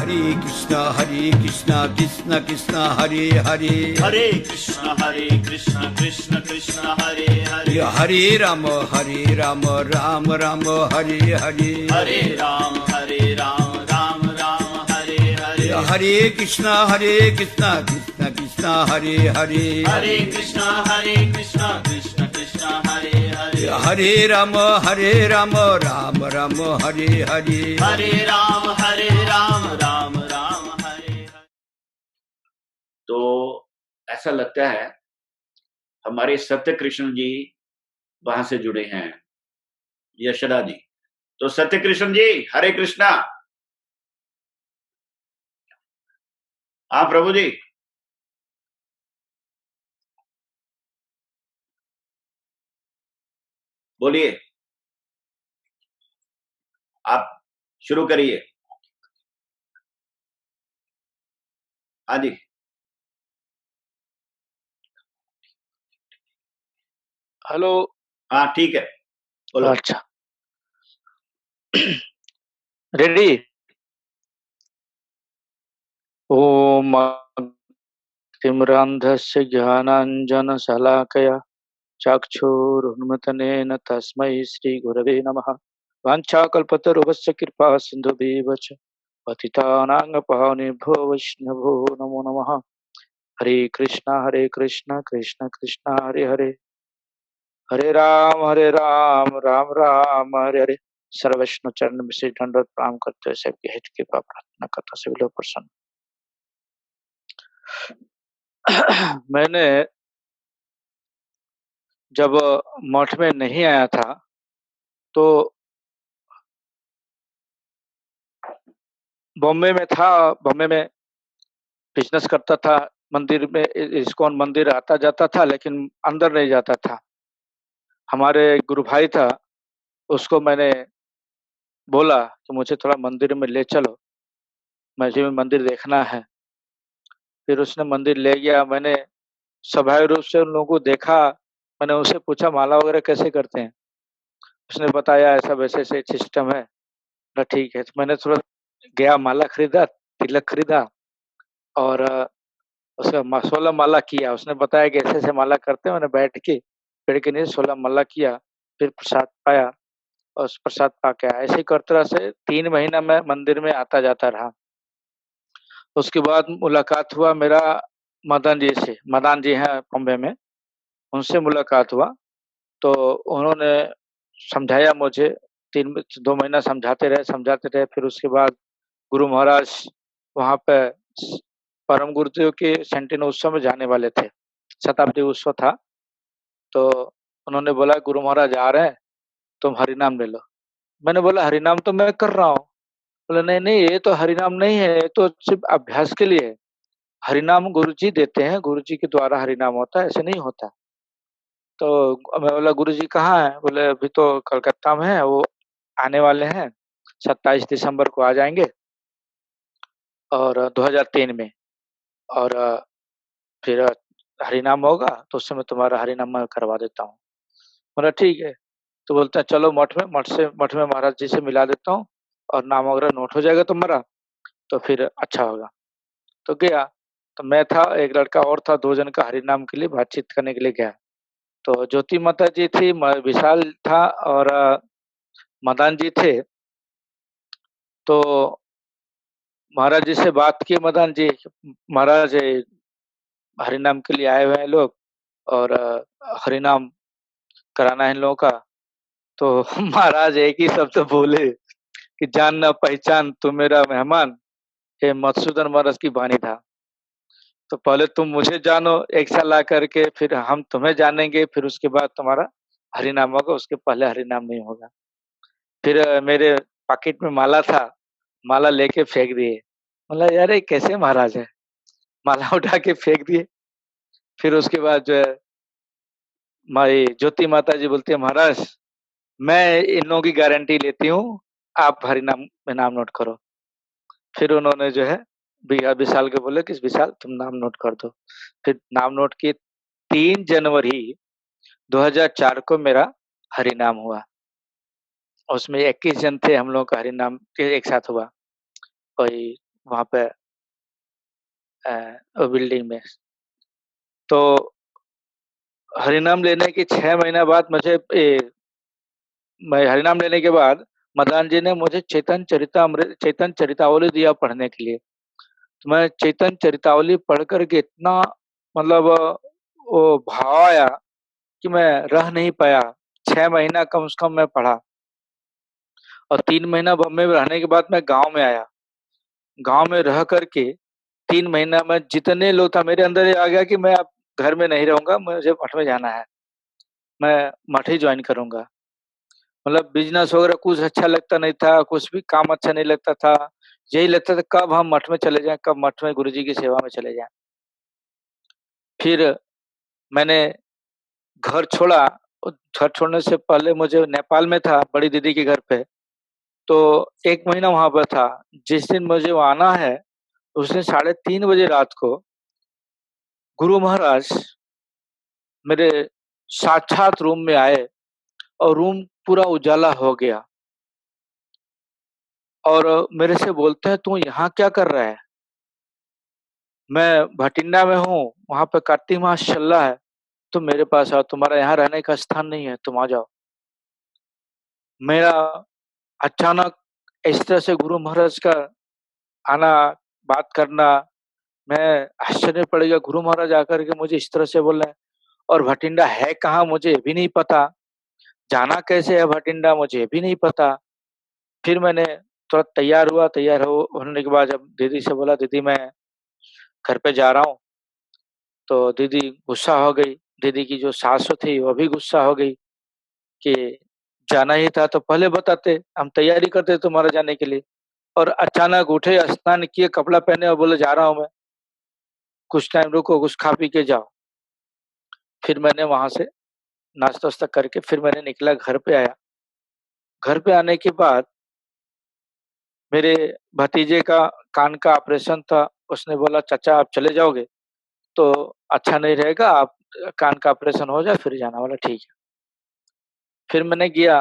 कृष्णा कृष्णा कृष्णा हरे हरे, हरे कृष्णा कृष्ण कृष्ण हरे हरे, हरे राम राम राम हरे हरे, हरे राम राम राम हरे हरे, हरे कृष्णा कृष्णा कृष्णा हरे हरे, हरे कृष्णा कृष्ण कृष्ण हरे हरे, हरे राम राम राम हरे हरे, हरे राम राम हरे हरे। तो ऐसा लगता है हमारे सत्य कृष्ण जी वहां से जुड़े हैं, यशोदा जी। तो सत्य कृष्ण जी हरे कृष्णा। हाँ प्रभु जी, बोलिए, आप शुरू करिए। हाँ जी, हेलो। हाँ ठीक है, बोलो। अच्छा, रेडी। ओम तिम्रान्धस्य ज्ञानाञ्जनशलाकया चक्षुरुन्मिलितं तस्मै श्रीगुरवे नमः। वाञ्छाकल्पतरुभ्यश्च कृपा सिन्धुभ्येव च पतितानां पावनेभ्यो वैष्णवो नमो नमः। हरे कृष्णा कृष्ण कृष्ण हरे हरे, हरे राम राम हरे हरे। सर्व वैष्णव चरण में से दंडवत प्रणाम करते हुए सबके हित की प्रार्थना करता सभी लोग प्रसन्न। मैंने जब मठ में नहीं आया था तो बॉम्बे में था। बॉम्बे में बिजनेस करता था, मंदिर में इस्कॉन मंदिर आता जाता था लेकिन अंदर नहीं जाता था। हमारे गुरु भाई था, उसको मैंने बोला कि मुझे थोड़ा मंदिर में ले चलो, मुझे भी मंदिर देखना है। फिर उसने मंदिर ले गया। मैंने स्वाभाविक रूप से उन लोगों को देखा। मैंने उससे पूछा माला वगैरह कैसे करते हैं। उसने बताया ऐसा वैसे से सिस्टम है ना। ठीक है, तो मैंने थोड़ा गया, माला खरीदा, तिलक खरीदा और उसका 16 माला किया। उसने बताया कि ऐसे ऐसे माला करते हैं। मैंने बैठ के पेड़ के नीचे 16 माला किया, फिर प्रसाद पाया और उस प्रसाद पा के आया। ऐसे ही करते रहा से 3 महीना मैं मंदिर में आता जाता रहा। उसके बाद मुलाकात हुआ मेरा मदन जी से। मदन जी हैं बॉम्बे में, उनसे मुलाकात हुआ। तो उन्होंने समझाया मुझे, 2 महीना समझाते रहे। फिर उसके बाद गुरु महाराज वहाँ पे परम गुरुदेव के सेंटिनरी उत्सव में जाने वाले थे, शताब्दी उत्सव था। तो उन्होंने बोला गुरु महाराज आ रहे हैं, तुम हरिनाम ले लो। मैंने बोला हरिनाम तो मैं कर रहा हूँ। बोला नहीं नहीं, ये तो हरिनाम नहीं है, ये तो सिर्फ अभ्यास के लिए है। हरिनाम गुरु जी देते हैं, गुरु जी के द्वारा हरिनाम होता है, ऐसे नहीं होता। तो मैं बोला गुरु जी कहाँ है? बोले अभी तो कलकत्ता में है, वो आने वाले हैं, 27 दिसंबर को आ जाएंगे और 2003 में। और फिर हरिनाम होगा तो उससे मैं तुम्हारा हरिनाम मैं करवा देता हूँ। बोला ठीक है। तो बोलते हैं चलो मठ में महाराज जी से मिला देता हूँ और नाम वगैरह नोट हो जाएगा तुम्हारा, तो फिर अच्छा होगा। तो गया, तो मैं था, एक लड़का और था, 2 जन का हरिनाम के लिए बातचीत करने के लिए गया। तो ज्योति माता जी थी, विशाल था और मदान जी थे। तो महाराज जी से बात की मदान जी, महाराज हरिनाम के लिए आए हुए हैं लोग और हरिनाम कराना है इन लोगों का। तो महाराज एक ही शब्द बोले कि जान ना पहचान तू मेरा मेहमान, ये मधुसूदन महाराज की वाणी था। तो पहले तुम मुझे जानो, एक साल ला करके फिर हम तुम्हें जानेंगे, फिर उसके बाद तुम्हारा हरिनाम होगा, उसके पहले हरिनाम नहीं होगा। फिर मेरे पॉकेट में माला था, माला लेके फेंक दिए। मतलब यार ये कैसे महाराज है, माला उठा के फेंक दिए। फिर उसके बाद जो है हमारी ज्योति माता जी बोलती है महाराज मैं इन लोगों की गारंटी लेती हूँ, आप हरिनाम में नाम नोट करो। फिर उन्होंने जो है विशाल के बोले कि विशाल तुम नाम नोट कर दो। फिर नाम नोट किए। 3 जनवरी 2004 को मेरा हरिनाम हुआ। उसमें 21 जन थे हम लोग का हरिनाम के एक साथ हुआ। कोई वहाँ पे बिल्डिंग में। तो हरिनाम लेने के 6 महीना बाद मैं हरिनाम लेने के बाद मदान जी ने मुझे चैतन्य चरितावली दिया पढ़ने के लिए। तो मैं चैतन्य चरितावली पढ़ कर के इतना मतलब वो भाव आया कि मैं रह नहीं पाया। 6 महीना कम से कम मैं पढ़ा और 3 महीना बॉम्बे में रहने के बाद मैं गाँव में आया। गाँव में रह कर के 3 महीना में जितने लोग था मेरे अंदर ये आ गया कि मैं अब घर में नहीं रहूँगा, मुझे मठ में जाना है। मैं मठ ही जॉइन करूँगा। मतलब बिज़नेस वगैरह कुछ अच्छा लगता नहीं था, कुछ भी काम अच्छा नहीं लगता था। यही लगता था कब हम मठ में चले जाएँ, कब मठ में गुरुजी की सेवा में चले जाएँ। फिर मैंने घर छोड़ा। घर छोड़ने से पहले मुझे नेपाल में था बड़ी दीदी के घर पे, तो 1 महीना वहाँ पर था। जिस दिन मुझे वहाँ आना है, उस दिन 3:30 बजे रात को गुरु महाराज मेरे साक्षात रूम में आए और रूम पूरा उजाला हो गया और मेरे से बोलते हैं, "तू यहाँ क्या कर रहा है?" "मैं भटिंडा में हूँ, वहाँ पे कार्तिक मास चल रहा है, तुम मेरे पास आओ, तुम्हारा यहाँ रहने का स्थान नहीं है, तुम आ जाओ।" मेरा अचानक इस तरह से गुरु महाराज का आना, बात करना, मैं आश्चर्य पड़ गया। गुरु महाराज आकर के मुझे इस तरह से बोल रहे हैं और भटिंडा है कहाँ मुझे भी नहीं पता, जाना कैसे है भटिंडा मुझे भी नहीं पता। फिर मैंने थोड़ा तैयार हुआ, होने के बाद जब दीदी से बोला, "दीदी मैं घर पे जा रहा हूँ।" तो दीदी गुस्सा हो गई। दीदी की जो सासु थी वो भी गुस्सा हो गई कि जाना ही था तो पहले बताते, हम तैयारी करते तुम्हारे जाने के लिए। और अचानक उठे, स्नान किए, कपड़ा पहने और बोले जा रहा हूँ मैं, कुछ टाइम रुको, कुछ खा पी के जाओ। फिर मैंने वहाँ से नाश्ता-वास्ता करके फिर मैंने निकला, घर पे आया। घर पे आने के बाद मेरे भतीजे का कान का ऑपरेशन था, उसने बोला, "चाचा आप चले जाओगे तो अच्छा नहीं रहेगा, आप कान का ऑपरेशन हो जाए फिर जाना।" बोला ठीक है। फिर मैंने गया,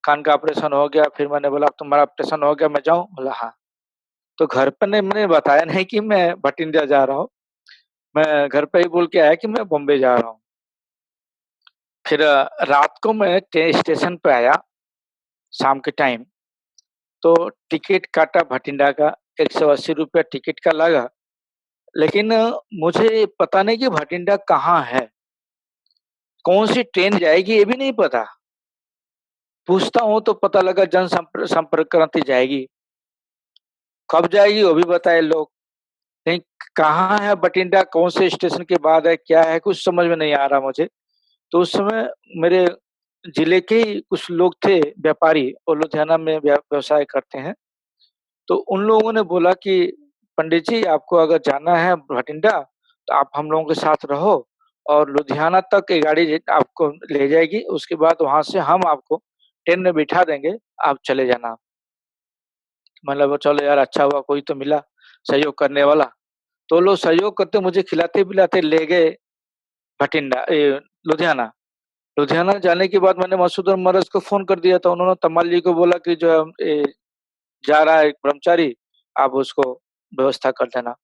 कान का ऑपरेशन हो गया, फिर मैंने बोला, "अब तुम्हारा ऑपरेशन हो गया, मैं जाऊँ?" बोला, "हाँ।" तो घर पे ने मैंने बताया नहीं कि मैं भटिंडा जा रहा हूँ, मैं घर पे ही बोल के आया कि मैं बॉम्बे जा रहा हूँ। फिर रात को मैं स्टेशन पे आया, शाम के टाइम, तो टिकट काटा भटिंडा का, ₹180 टिकट का लगा, लेकिन मुझे पता नहीं कि भटिंडा कहाँ है? कौन-सी ट्रेन जाएगी ये भी नहीं पता। पूछता हूँ तो पता लगा संपर्क क्रांति जाएगी। कब जाएगी वो भी बताए लोग। नहीं, कहाँ है बठिंडा, कौन से स्टेशन के बाद है, क्या है, कुछ समझ में नहीं आ रहा मुझे। तो उस समय मेरे जिले के ही कुछ लोग थे व्यापारी, वो लुधियाना में व्यवसाय करते हैं। तो उन लोगों ने बोला कि पंडित जी आपको अगर जाना है भटिंडा, तो आप हम लोगों के साथ रहो और लुधियाना तक ये गाड़ी आपको ले जाएगी, उसके बाद वहाँ से हम आपको ट्रेन में बिठा देंगे, आप चले जाना। मतलब चलो यार अच्छा हुआ कोई तो मिला सहयोग करने वाला। तो लोग सहयोग करते मुझे खिलाते-पिलाते ले गए भटिंडा लुधियाना। लुधियाना जाने के बाद मैंने मसूद महाराज को फ़ोन कर दिया था। उन्होंने तम्माल जी को बोला कि जो जा रहा है एक ब्रह्मचारी, आप उसको व्यवस्था कर देना।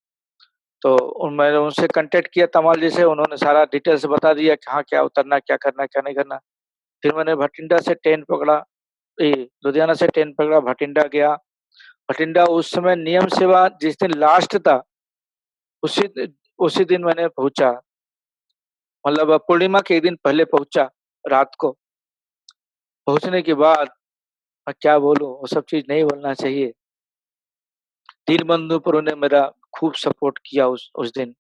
तो मैंने उनसे कॉन्टैक्ट किया तमाल जी से, उन्होंने सारा डिटेल्स बता दिया कहाँ क्या उतरना, क्या करना, क्या नहीं करना। फिर मैंने भटिंडा से ट्रेन पकड़ा, लुधियाना से ट्रेन पकड़ा, भटिंडा गया। भटिंडा उस समय नियम सेवा जिस दिन लास्ट था, उसी दि उसी दिन मैंने पहुँचा। मतलब पूर्णिमा के 1 दिन पहले पहुँचा रात को। पहुँचने के बाद मैं क्या बोलूँ, वो सब चीज़ नहीं बोलना चाहिए। दीनबंधु पर उन्होंने मेरा खूब सपोर्ट किया उस दिन।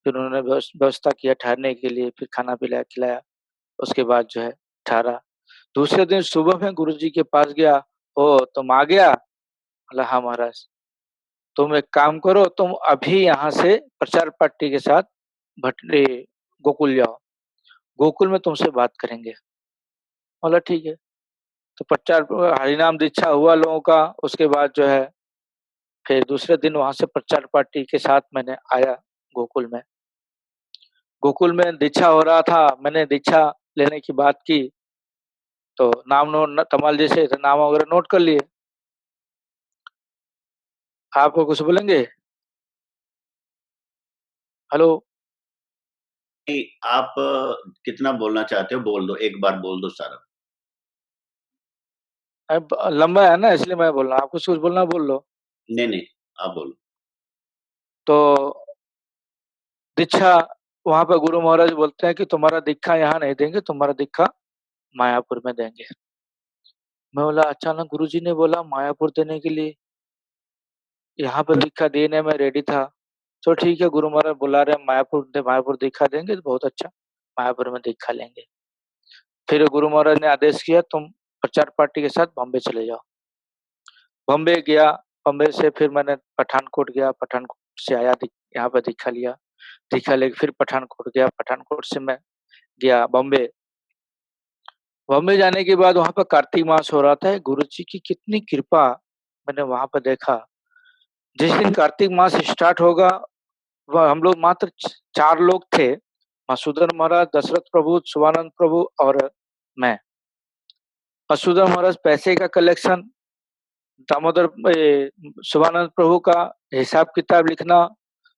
फिर उन्होंने व्यवस्था किया ठहरने के लिए, फिर खाना पिलाया-खिलाया, उसके बाद जो है ठहरा। दूसरे दिन सुबह में गुरुजी के पास गया, "ओह! तुम आ गया?" बोला, "हाँ महाराज।" "तुम एक काम करो, तुम अभी यहाँ से प्रचार पार्टी के साथ भटरे गोकुल जाओ, गोकुल में तुमसे बात करेंगे।" बोला, "ठीक है।" तो प्रचार हरिनाम दीक्षा हुआ लोगों का, उसके बाद जो है फिर दूसरे दिन वहाँ से प्रचार पार्टी के साथ मैंने आया गोकुल में। गोकुल में दीक्षा हो रहा था, मैंने दीक्षा लेने की बात की, तो नाम तमाल जी से तो नाम वगैरह नोट कर लिए। आप कुछ बोलेंगे? हेलो? नहीं, आप कितना बोलना चाहते हो बोल दो, एक बार बोल दो सारा। अब लंबा है ना, इसलिए मैं बोल रहा हूँ। आपको कुछ बोलना है, बोल लो। नहीं नहीं, आप बोलो। तो दीक्षा, वहां पे गुरु महाराज बोलते हैं कि तुम्हारा दीक्षा यहाँ नहीं देंगे, तुम्हारा दीक्षा मायापुर में देंगे। मैं बोला अचानक गुरुजी ने बोला मायापुर देने के लिए, यहाँ पे दीक्षा देने में रेडी था। तो ठीक है, गुरु महाराज बुला रहे हैं मायापुर दीक्षा देंगे तो बहुत अच्छा, मायापुर में दीक्षा लेंगे। फिर गुरु महाराज ने आदेश किया तुम प्रचार पार्टी के साथ बॉम्बे चले जाओ। बॉम्बे गया, बॉम्बे से फिर मैंने पठानकोट गया, पठानकोट से आया, यहाँ पे दीक्षा लिया, दीक्षा लेके फिर पठानकोट गया, पठानकोट से मैं गया बॉम्बे। बॉम्बे जाने के बाद वहां पर कार्तिक मास हो रहा था। गुरु जी की कितनी कृपा मैंने वहां पर देखा। जिस दिन कार्तिक मास स्टार्ट होगा, वह हम लोग मात्र 4 लोग थे, मधुसूदन महाराज, दशरथ प्रभु, शिवानंद प्रभु और मैं। मधुसूदन महाराज पैसे का कलेक्शन, दामोदर शिवानंद प्रभु का हिसाब किताब लिखना,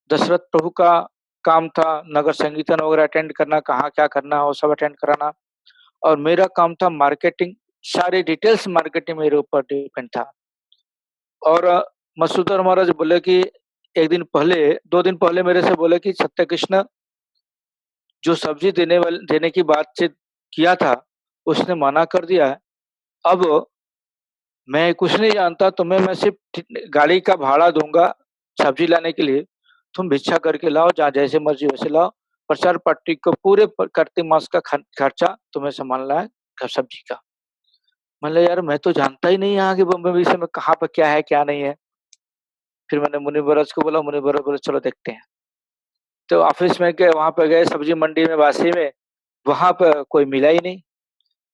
दशरथ प्रभु का काम था नगर संकीर्तन वगैरह अटेंड करना, कहाँ क्या करना वो सब अटेंड कराना, और मेरा काम था मार्केटिंग, सारी डिटेल्स मार्केटिंग मेरे ऊपर डिपेंड था। और मधुसूदन महाराज बोले कि एक दिन पहले, 2 दिन पहले मेरे से बोले कि सत्य कृष्ण जो सब्जी देने की बातचीत किया था उसने मना कर दिया है। अब मैं कुछ नहीं जानता, तुम्हें मैं सिर्फ गाड़ी का भाड़ा दूंगा सब्जी लाने के लिए, तुम भिक्षा करके लाओ, जहाँ जैसे मर्जी वैसे लाओ, प्रचार पार्टी को पूरे कार्तिक मास का खर्चा तुम्हें संभालना है सब्जी का। मतलब यार मैं तो जानता ही नहीं यहाँ के बम्बई विषय में, कहाँ पर क्या है क्या नहीं है। फिर मैंने मुनि महाराज को बोला, मुनि महाराज बोले चलो देखते हैं। तो ऑफिस में गए, वहां पर गए सब्जी मंडी में, वासी में, वहां पर कोई मिला ही नहीं,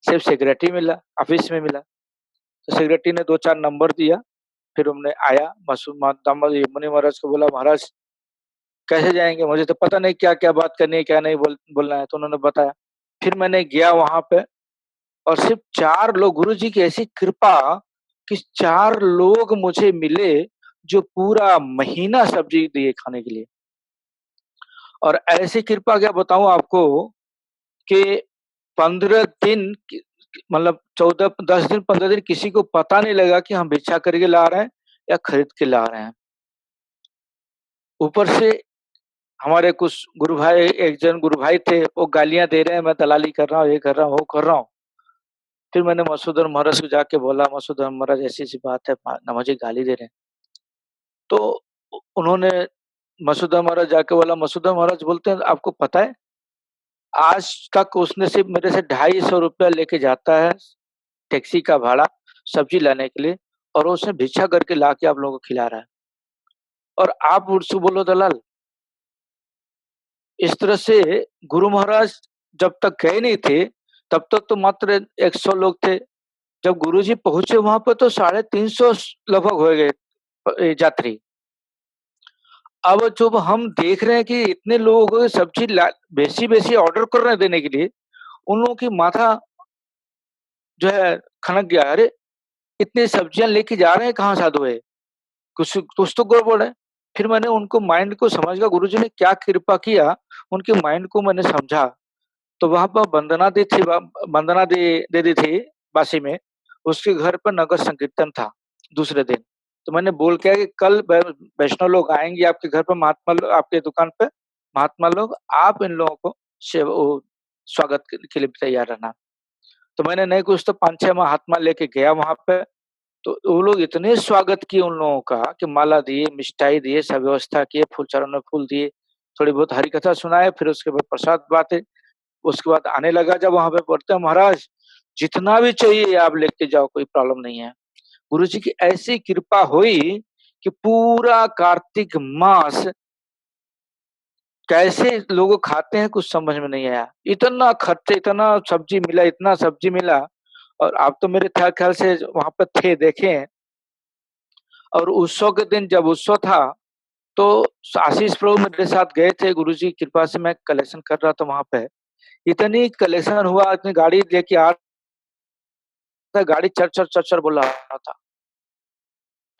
सिर्फ सेक्रेटरी मिला, ऑफिस में मिला। तो सेक्रेटरी ने 2-4 नंबर दिया, फिर हमने आया मुनि महाराज को बोला महाराज कैसे जाएंगे, मुझे तो पता नहीं क्या क्या बात करनी है क्या नहीं बोलना है। तो उन्होंने बताया, फिर मैंने गया वहां पे, और सिर्फ 4 लोग, गुरु जी की ऐसी कृपा कि 4 लोग मुझे मिले जो पूरा महीना सब्जी दिए खाने के लिए। और ऐसी कृपा क्या बताऊं आपको कि 15 दिन मतलब 10 दिन 15 दिन किसी को पता नहीं लगा कि हम भिक्षा करके ला रहे हैं या खरीद के ला रहे हैं। ऊपर से हमारे कुछ गुरु भाई, एक जन गुरु भाई थे, वो गालियां दे रहे हैं, मैं दलाली कर रहा हूँ, ये कर रहा हूँ, वो कर रहा हूँ। फिर मैंने मधुसूदन महाराज को जाके बोला, मधुसूदन महाराज ऐसी ऐसी बात है, ना मुझे गाली दे रहे हैं। तो उन्होंने मधुसूदन महाराज जाके बोला, मधुसूदन महाराज बोलते हैं आपको पता है आज तक उसने सिर्फ मेरे से 250 रुपया लेके जाता है टैक्सी का भाड़ा सब्जी लाने के लिए, और उसने भिक्षा करके ला के आप लोगों को खिला रहा है, और आप मुझसे बोलो दलाल। इस तरह से गुरु महाराज जब तक गए नहीं थे तब तक तो मात्र 100 लोग थे। जब गुरुजी पहुंचे वहां पर तो 350 लगभग हो गए यात्री। अब जब हम देख रहे हैं कि इतने लोगों को सब्जी बेसी ऑर्डर कर रहे हैं देने के लिए, उन लोगों की माथा जो है खनक गया। अरे इतनी सब्जियां लेके जा रहे हैं कहाँ साधु है, कुछ कुछ तो गड़बड़ है। फिर मैंने उनको माइंड को समझ गया गुरुजी ने क्या कृपा किया, उनके माइंड को मैंने समझा। तो वहां पर वंदना दे दी थी बासी में, उसके घर पर नगर संकीर्तन था दूसरे दिन। तो मैंने बोल के कि कल वैष्णव लोग आएंगे आपके घर पर, आपके दुकान पे महात्मा लोग, आप इन लोगों को स्वागत के लिए तैयार रहना। तो मैंने नहीं कुछ तो 5-6 महात्मा लेके गया वहां पे। तो वो लोग इतने स्वागत किए उन लोगों का कि माला दिए, मिष्ठाई दिए, सब व्यवस्था किए, फूल चरण में फूल दिए, थोड़ी बहुत हरी कथा सुनाए, फिर उसके बाद प्रसाद बांटे। उसके बाद आने लगा, जब वहां पे पढ़ते महाराज जितना भी चाहिए आप लेके जाओ, कोई प्रॉब्लम नहीं है। गुरु जी की ऐसी कृपा हुई कि पूरा कार्तिक मास कैसे लोग खाते हैं कुछ समझ में नहीं आया। इतना खर्चे, इतना सब्जी मिला, इतना सब्जी मिला। और आप तो मेरे ख्याल से वहां पर थे, देखे। और उत्सव के दिन जब उत्सव था तो आशीष प्रभु मेरे साथ गए थे, गुरु जी की कृपा से मैं कलेक्शन कर रहा था वहां पे। इतनी कलेक्शन हुआ, इतनी गाड़ी लेके आ रहा था, गाड़ी चर चर चर चर बोल रहा था।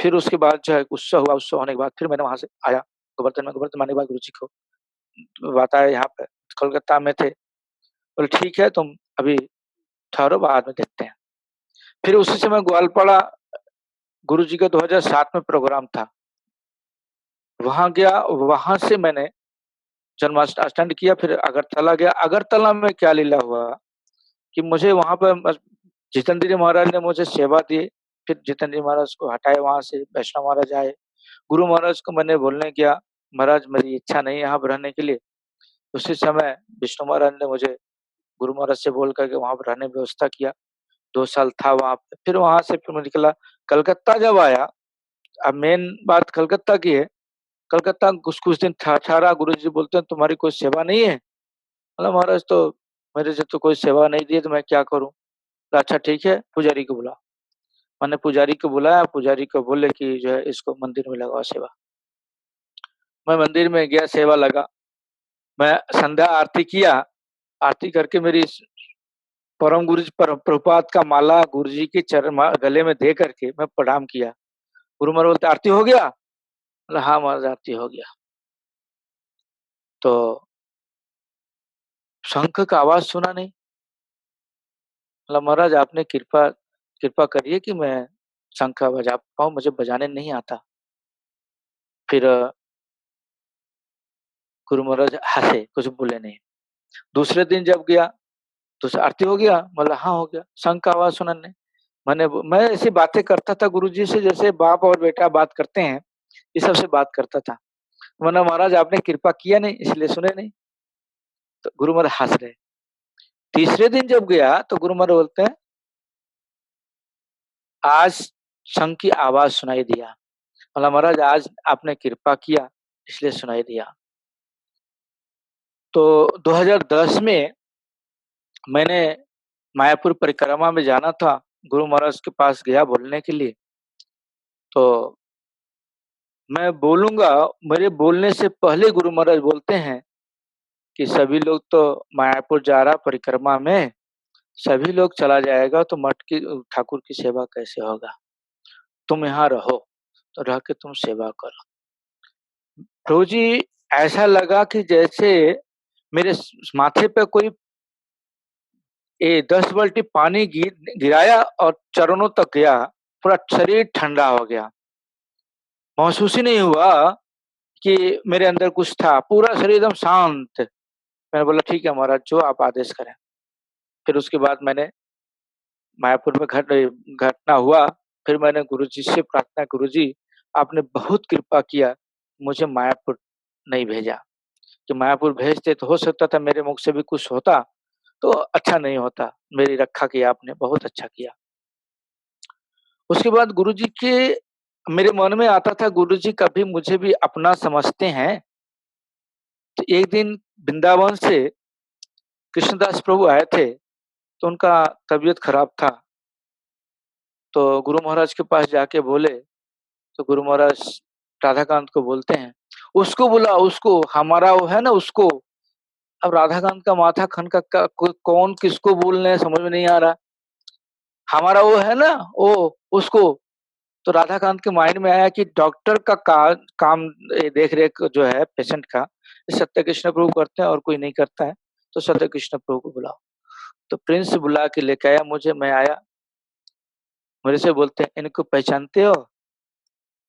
फिर उसके बाद जो है उत्सव हुआ, उत्सव होने के बाद फिर मैंने वहाँ से आया गोवर्धन में। गोवर्धन आने के बाद गुरुजी को बताया यहाँ पे कोलकाता में थे, बोले ठीक है तुम अभी ठहरो, बाद में देखते हैं। फिर उसी समय ग्वालपाड़ा गुरुजी का 2007 में प्रोग्राम था, वहाँ गया, वहाँ से मैंने जन्माष्टमी अटेंड किया, फिर अगरतला गया। अगरतला में क्या लीला हुआ कि मुझे वहाँ पर जितेंद्र जी महाराज ने मुझे सेवा दी, फिर जितेंद्र जी महाराज को हटाए वहाँ से, वैष्णव महाराज आए। गुरु महाराज को मैंने बोलने गया, महाराज मेरी इच्छा नहीं है यहाँ पर रहने के लिए। उसी समय विष्णु महाराज ने मुझे गुरु महाराज से बोल करके वहाँ पर रहने की व्यवस्था किया। 2 साल था वहाँ पे। फिर वहाँ से फिर मैं निकला कलकत्ता जब आया। अब मेन बात कलकत्ता की है। कलकत्ता कुछ दिन ठहरा, गुरुजी बोलते हैं तुम्हारी कोई सेवा नहीं है? बोला महाराज तो मेरे से तो कोई सेवा नहीं दी है, तो मैं क्या करूँ? अच्छा ठीक है, पुजारी को बुलाओ। मैंने पुजारी को बुलाया, पुजारी को बोले कि जो है इसको मंदिर में लगाओ सेवा। मैं मंदिर में गया, सेवा लगा। मैं संध्या आरती किया, आरती करके मेरी परम गुरु जी प्रभुपाद का माला गुरुजी के चरण गले में दे करके मैं प्रणाम किया। गुरु महाराज बोलते आरती हो गया? बोला हाँ महाराज आरती हो गया। तो शंख का आवाज सुना नहीं। बोला महाराज आपने कृपा करिए कि मैं शंख बजा पाऊं, मुझे बजाने नहीं आता। फिर गुरु महाराज हंसे, कुछ बोले नहीं। दूसरे दिन जब गया तो आरती हो गया? बोला हाँ हो गया। शंख का आवाज सुना नहीं। मैं ऐसी बातें करता था गुरुजी से जैसे बाप और बेटा बात करते हैं, इस सबसे बात करता था। वरना महाराज आपने कृपा किया नहीं इसलिए सुने नहीं। तो गुरु महाराज हंस रहे। तीसरे दिन जब गया तो गुरु महाराज बोलते हैं आज शंख की आवाज सुनाई दिया। बोला महाराज आज आपने कृपा किया इसलिए सुनाई दिया। तो 2010 में मैंने मायापुर परिक्रमा में जाना था, गुरु महाराज के पास गया बोलने के लिए। तो मैं बोलूंगा, मेरे बोलने से पहले गुरु महाराज बोलते हैं कि सभी लोग तो मायापुर जा रहा परिक्रमा में, सभी लोग चला जाएगा तो मठ की ठाकुर की सेवा कैसे होगा? तुम यहाँ रहो, तो रह के तुम सेवा करो। प्रभु जी ऐसा लगा कि जैसे मेरे माथे पे कोई 10 बाल्टी पानी गिराया और चरणों तक गया, पूरा शरीर ठंडा हो गया। महसूस ही नहीं हुआ कि मेरे अंदर कुछ था, पूरा शरीर एकदम शांत। मैंने बोला ठीक है महाराज जो आप आदेश करें। फिर उसके बाद मैंने मायापुर में घटना हुआ। फिर मैंने गुरुजी से प्रार्थना, गुरुजी आपने बहुत कृपा किया, मुझे मायापुर नहीं भेजा। कि मायापुर भेजते तो हो सकता था मेरे मुख से भी कुछ होता, तो अच्छा नहीं होता। मेरी रक्षा किया आपने, बहुत अच्छा किया। उसके बाद गुरुजी के मेरे मन में आता था गुरुजी कभी मुझे भी अपना समझते हैं। तो एक दिन वृंदावन से कृष्णदास प्रभु आए थे, तो उनका तबीयत खराब था। तो गुरु महाराज के पास जाके बोले, तो गुरु महाराज राधाकांत को बोलते हैं उसको बुला, उसको हमारा वो है ना उसको। अब राधाकांत का माथा खनका कौन किसको बोलने हैं समझ में नहीं आ रहा। हमारा वो है ना वो उसको। तो राधाकांत के माइंड में आया कि डॉक्टर का काम देख रेख जो है पेशेंट का सत्य कृष्ण प्रभु करते हैं और कोई नहीं करता है, तो सत्य कृष्ण प्रभु को बुलाओ। तो प्रिंस बुला के लेके आया मुझे। मैं आया, मेरे से बोलते हैं इनको पहचानते हो?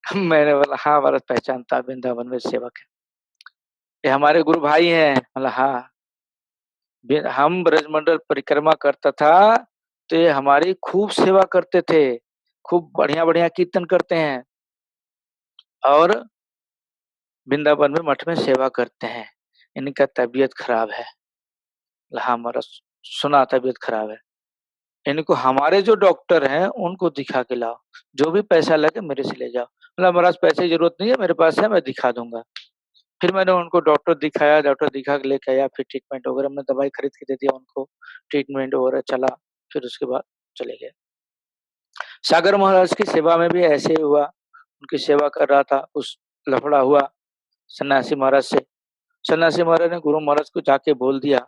मैंने बोला हाँ महाराज पहचानता, वृंदावन में सेवक है, ये हमारे गुरु भाई हैं। बोला हाँ, हम ब्रजमंडल परिक्रमा करता था तो ये हमारी खूब सेवा करते थे, खूब बढ़िया बढ़िया कीर्तन करते हैं और वृंदावन में मठ में सेवा करते हैं। इनका तबीयत खराब है। हाँ महाराज सुना तबीयत खराब है, इनको हमारे जो डॉक्टर हैं उनको दिखा के लाओ, जो भी पैसा लगे मेरे से ले जाओ। मतलब महाराज पैसे की जरूरत नहीं है, मेरे पास है, मैं दिखा दूंगा। फिर मैंने उनको डॉक्टर दिखाया, डॉक्टर दिखा के लेके आया, फिर ट्रीटमेंट वगैरह मैं दवाई खरीद के दे दिया उनको, ट्रीटमेंट वगैरह चला। फिर उसके बाद चले गए। सागर महाराज की सेवा में भी ऐसे ही हुआ, उनकी सेवा कर रहा था, उस लफड़ा हुआ सन्यासी महाराज से। सन्यासी महाराज ने गुरु महाराज को जाके बोल दिया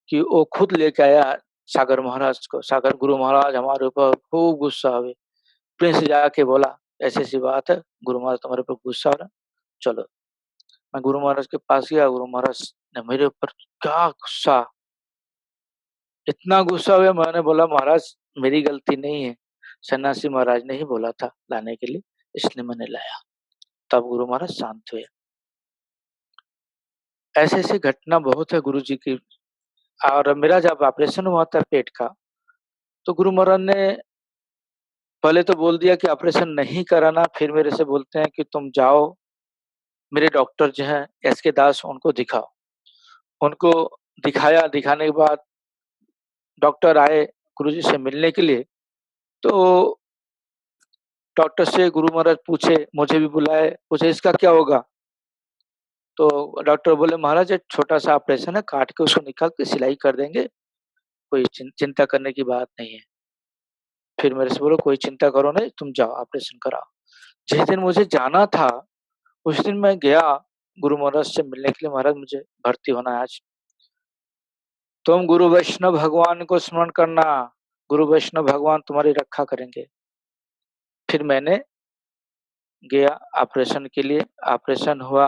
कि वो खुद लेके आया सागर महाराज को। सागर गुरु महाराज हमारे ऊपर खूब गुस्सा हुए, प्रिंस जाके बोला ऐसी ऐसी बात है, गुरु महाराज तुम्हारे ऊपर गुस्सा हो रहा है, चलो। मैं गुरु महाराज के पास गया, गुरु महाराज ने मेरे ऊपर क्या गुस्सा, इतना गुस्सा हुआ। मैंने बोला महाराज मेरी गलती नहीं है, सन्यासी महाराज ने ही बोला था लाने के लिए, इसलिए मैंने लाया। तब गुरु महाराज शांत हुए। ऐसे ऐसे घटना बहुत है गुरु जी की। और मेरा जब ऑपरेशन हुआ था पेट का, तो गुरु महाराज ने पहले तो बोल दिया कि ऑपरेशन नहीं कराना, फिर मेरे से बोलते हैं कि तुम जाओ, मेरे डॉक्टर जो हैं एस.के. दास, उनको दिखाओ। उनको दिखाया, दिखाने के बाद डॉक्टर आए गुरुजी से मिलने के लिए, तो डॉक्टर से गुरु महाराज पूछे, मुझे भी बुलाए, पूछे इसका क्या होगा? तो डॉक्टर बोले महाराज एक छोटा-सा ऑपरेशन है, काट के उसको निकाल के सिलाई कर देंगे, कोई चिंता करने की बात नहीं है। फिर मेरे से बोले कोई चिंता करो नहीं, तुम जाओ ऑपरेशन कराओ। जिस दिन मुझे जाना था, उस दिन मैं गया गुरु महाराज से मिलने के लिए, महाराज मुझे भर्ती होना है आज। तुम गुरु वैष्णव भगवान को स्मरण करना, गुरु वैष्णव भगवान तुम्हारी रक्षा करेंगे। फिर मैंने गया ऑपरेशन के लिए, ऑपरेशन हुआ।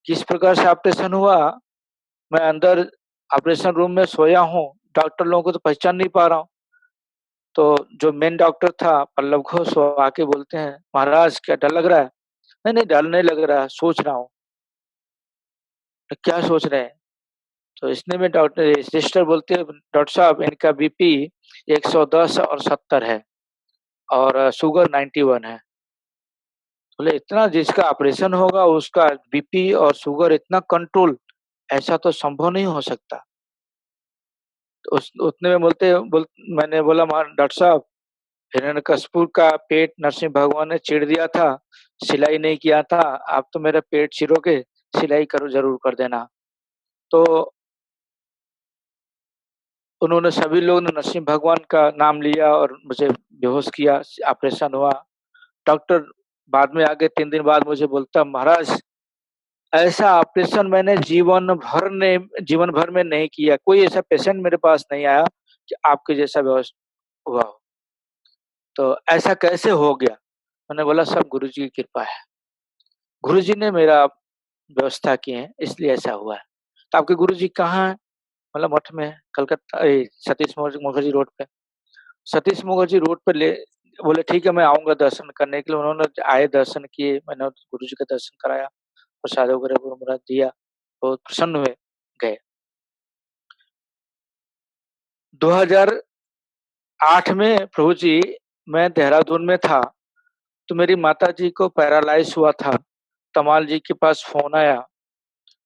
किस प्रकार से ऑपरेशन हुआ, मैं अंदर ऑपरेशन रूम में सोया हूँ, डॉक्टर लोगों को तो पहचान नहीं पा रहा हूँ। तो जो मेन डॉक्टर था पल्लव घोष, वो आके बोलते हैं महाराज क्या डर लग रहा है? नहीं नहीं डर नहीं लग रहा है, सोच रहा हूँ। क्या सोच रहे हैं? तो इसने में डॉक्टर सिस्टर बोलते हैं डॉक्टर साहब इनका बीपी 110 और 70 है और शुगर 91 है। बोले इतना, जिसका ऑपरेशन होगा उसका बीपी और शुगर इतना कंट्रोल, ऐसा तो संभव नहीं हो सकता। तो उतने में मैंने बोला डॉक्टर साहब हिरण्यकशिपु का पेट नरसिंह भगवान ने चीर दिया था, सिलाई नहीं किया था, आप तो मेरा पेट चीरोगे, सिलाई करो जरूर कर देना। तो उन्होंने सभी लोगों ने नरसिंह भगवान का नाम लिया और मुझे बेहोश किया, ऑपरेशन हुआ। डॉक्टर बाद में आके 3 दिन बाद मुझे बोलता महाराज ऐसा ऑपरेशन मैंने जीवन भर में नहीं किया, कोई ऐसा पेशेंट मेरे पास नहीं आया कि आपके जैसा बेहोश हुआ हो। तो ऐसा कैसे हो गया? मैंने बोला सब गुरुजी की कृपा है, गुरुजी ने मेरा व्यवस्था की है इसलिए ऐसा हुआ है। तो आपके गुरुजी कहाँ हैं? मतलब मठ में है, कलकत्ता सतीश मुखर्जी रोड पे। सतीश मुखर्जी रोड पे ले बोले ठीक है मैं आऊँगा दर्शन करने के लिए। उन्होंने आए, दर्शन किए, मैंने गुरुजी का दर्शन कराया, प्रसाद वगैरह गुरु महाराज दिया, बहुत प्रसन्न हुए, गए। 2008 में प्रभु जी मैं देहरादून में था, तो मेरी माताजी को पैरालाइज़ हुआ था। तमाल जी के पास फ़ोन आया,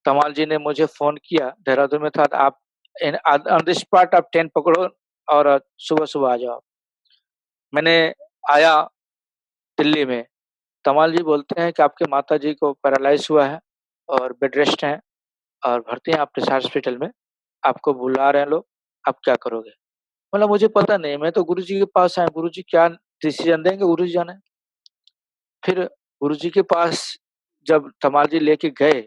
तमाल जी ने मुझे फ़ोन किया, देहरादून में था, आप ऑन द स्पॉट आप ट्रेन पकड़ो और सुबह-सुबह आ जाओ। मैंने आया दिल्ली में, तमाल जी बोलते हैं कि आपके माताजी को पैरालाइज़ हुआ है और बेड रेस्ट हैं और भर्ती हैं आप प्रसाद हॉस्पिटल में, आपको बुला रहे हैं लोग, आप क्या करोगे? बोला मुझे पता नहीं, मैं तो गुरुजी के पास आया, गुरुजी क्या डिसीज़न देंगे गुरुजी जाने। फिर गुरुजी के पास जब तमाल जी लेके गए,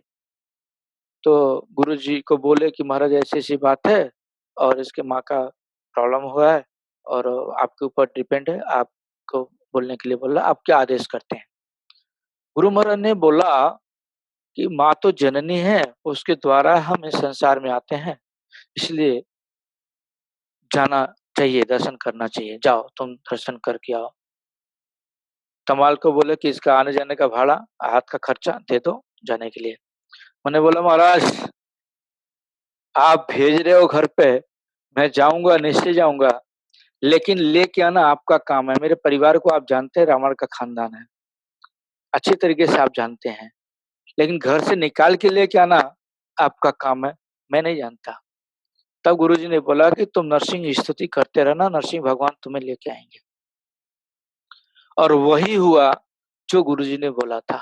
तो गुरुजी को बोले कि महाराज ऐसी-ऐसी बात है और इसके माँ का प्रॉब्लम हुआ है और आपके ऊपर डिपेंड है, आपको बोलने के लिए बोला, आप क्या आदेश करते हैं? गुरु महाराज ने बोला कि माँ तो जननी है, उसके द्वारा हम इस संसार में आते हैं, इसलिए जाना चाहिए, दर्शन करना चाहिए, जाओ तुम दर्शन करके आओ। तमाल को बोले कि इसका आने-जाने का भाड़ा, हाथ का खर्चा दे दो जाने के लिए। मैंने बोला महाराज आप भेज रहे हो घर पे, मैं जाऊँगा, निश्चय जाऊँगा, लेकिन लेके आना आपका काम है। मेरे परिवार को आप जानते हैं, रावण का खानदान है, अच्छी तरीके से आप जानते हैं, लेकिन घर से निकाल के लेके आना आपका काम है, मैं नहीं जानता। तब गुरुजी ने बोला कि तुम नरसिंह स्तुति करते रहना, नरसिंह भगवान तुम्हें लेके आएँगे। और वही हुआ जो गुरुजी ने बोला था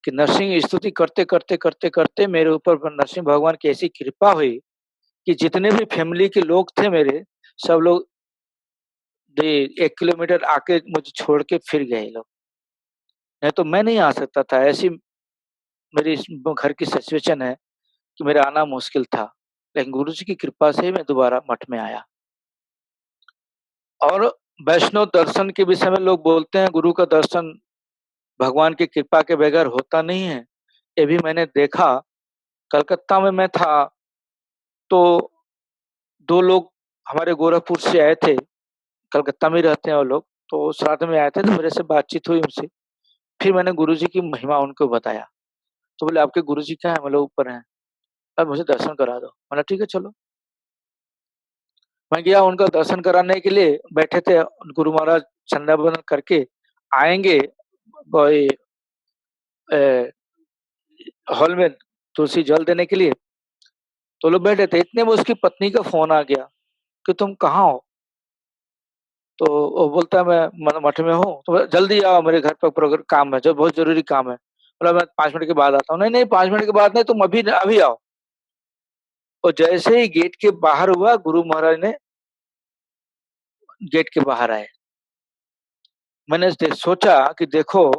कि नरसिंह स्तुति करते मेरे ऊपर नरसिंह भगवान की ऐसी कृपा हुई कि जितने भी फैमिली के लोग थे मेरे, सब लोग 1 किलोमीटर आके मुझे छोड़ के फिर गए ये लोग। नहीं तो मैं नहीं आ सकता था, ऐसी मेरी इस घर की सिचुएशन है कि मेरा आना मुश्किल था। लेकिन गुरुजी की कृपा से मैं दोबारा मठ में आया। और वैष्णव दर्शन के विषय में लोग बोलते हैं गुरु का दर्शन भगवान की कृपा के बगैर होता नहीं है। ये भी मैंने देखा। कलकत्ता में मैं था तो दो लोग हमारे गोरखपुर से आए थे, कलकत्ता में ही रहते हैं वो लोग, तो श्राद्ध में आए थे तो मेरे से बातचीत हुई उनसे। फिर मैंने गुरुजी की महिमा उनको बताया। तो बोले आपके गुरुजी कहाँ है? बोले ऊपर हैं। अब मुझे दर्शन करा दो। मैंने ठीक है चलो। मैं गया उनका दर्शन कराने के लिए, बैठे थे गुरु महाराज संध्या वंदन करके आएंगे वही हॉल में तुलसी जल देने के लिए, तो लोग बैठे थे। इतने में उसकी पत्नी का फोन आ गया कि तुम कहाँ हो? तो वो बोलता है मैं मठ में हूँ। तो बोला, जल्दी आओ मेरे घर पर काम है, जो बहुत जरूरी काम है। बोला मैं 5 मिनट के बाद आता हूँ। नहीं नहीं 5 मिनट के बाद नहीं, तुम अभी अभी आओ। और जैसे ही गेट के बाहर हुआ, गुरु महाराज ने गेट के बाहर आए। मैंने सोचा कि देखो,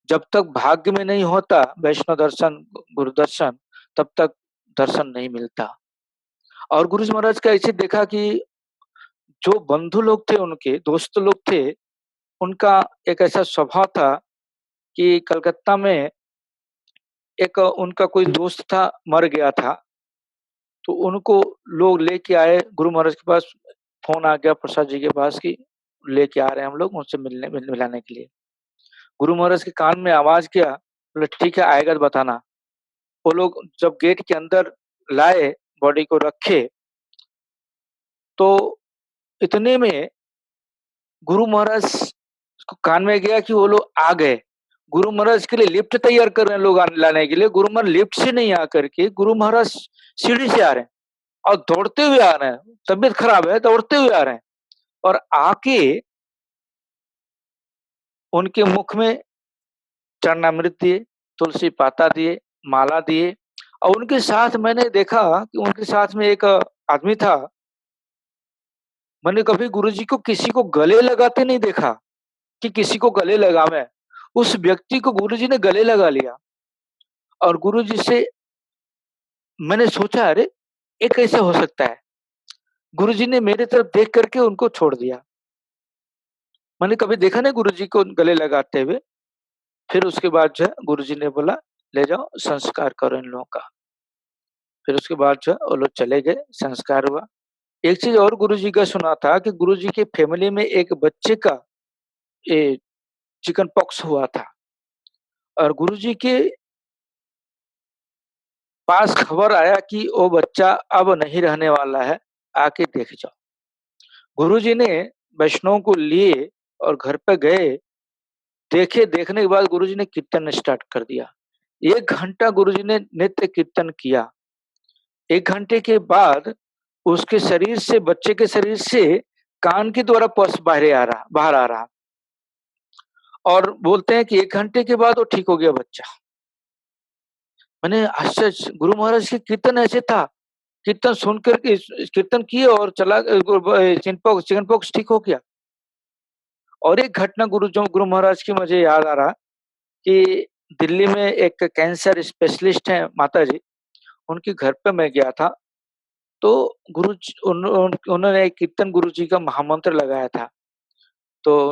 जब तक भाग्य में नहीं होता वैष्णव दर्शन, गुरु दर्शन, तब तक दर्शन नहीं मिलता। और गुरु जी महाराज का ऐसे देखा कि जो बंधु लोग थे, उनके दोस्त लोग थे, उनका एक ऐसा स्वभाव था कि कलकत्ता में एक उनका कोई दोस्त था, मर गया था। तो उनको लोग लेके आए गुरु महाराज के पास। फोन आ गया प्रसाद जी के पास कि लेके आ रहे हैं हम लोग, उनसे मिलाने के लिए। गुरु महाराज के कान में आवाज गया, बोले ठीक है आएगा तो बताना। वो लोग जब गेट के अंदर लाए, बॉडी को रखे, तो इतने में गुरु महाराज को कान में गया कि वो लोग आ गए। गुरु महाराज के लिए लिफ्ट तैयार कर रहे हैं लोग लाने के लिए। गुरु महाराज लिफ्ट से नहीं आकर के गुरु महाराज सीढ़ी से आ रहे हैं और दौड़ते हुए आ रहे हैं। तबीयत खराब है, दौड़ते हुए आ रहे हैं और आके उनके मुख में चरणामृत दिए, तुलसी पाता दिए, माला दिए। और उनके साथ मैंने देखा कि उनके साथ में एक आदमी था। मैंने कभी गुरुजी को किसी को गले लगाते नहीं देखा कि किसी को गले लगावे। उस व्यक्ति को गुरुजी ने गले लगा लिया और गुरुजी से मैंने सोचा अरे ये कैसे हो सकता है? गुरुजी ने मेरे तरफ देख करके उनको छोड़ दिया। मैंने कभी देखा नहीं गुरुजी को गले लगाते हुए। फिर उसके बाद जो है गुरुजी ने बोला ले जाओ संस्कार करो इन लोगों का। फिर उसके बाद जो है वो लोग चले गए, संस्कार हुआ। एक चीज और गुरुजी का सुना था कि गुरुजी के फैमिली में एक बच्चे का ये चिकन पॉक्स हुआ था और गुरुजी के पास खबर आया कि वो बच्चा अब नहीं रहने वाला है, आके देख जाओ। गुरुजी ने वैष्णव को लिए और घर पे गए। देखे, देखने के बाद गुरुजी ने कीर्तन स्टार्ट कर दिया। 1 घंटा गुरुजी ने नित्य कीर्तन किया। 1 घंटे के बाद उसके शरीर से, बच्चे के शरीर से कान के द्वारा पस बाहर आ रहा और बोलते हैं कि 1 घंटे के बाद वो ठीक हो गया बच्चा। मैंने आश्चर्य, गुरु महाराज के कीर्तन ऐसे था। कीर्तन सुनकर के कीर्तन किए और चला चिकन पॉक्स ठीक हो गया। और एक घटना गुरु महाराज की मुझे याद आ रहा कि दिल्ली में एक कैंसर स्पेशलिस्ट है माता जी, उनके घर पे मैं गया था। तो उन्होंने एक कीर्तन गुरु जी का महामंत्र लगाया था। तो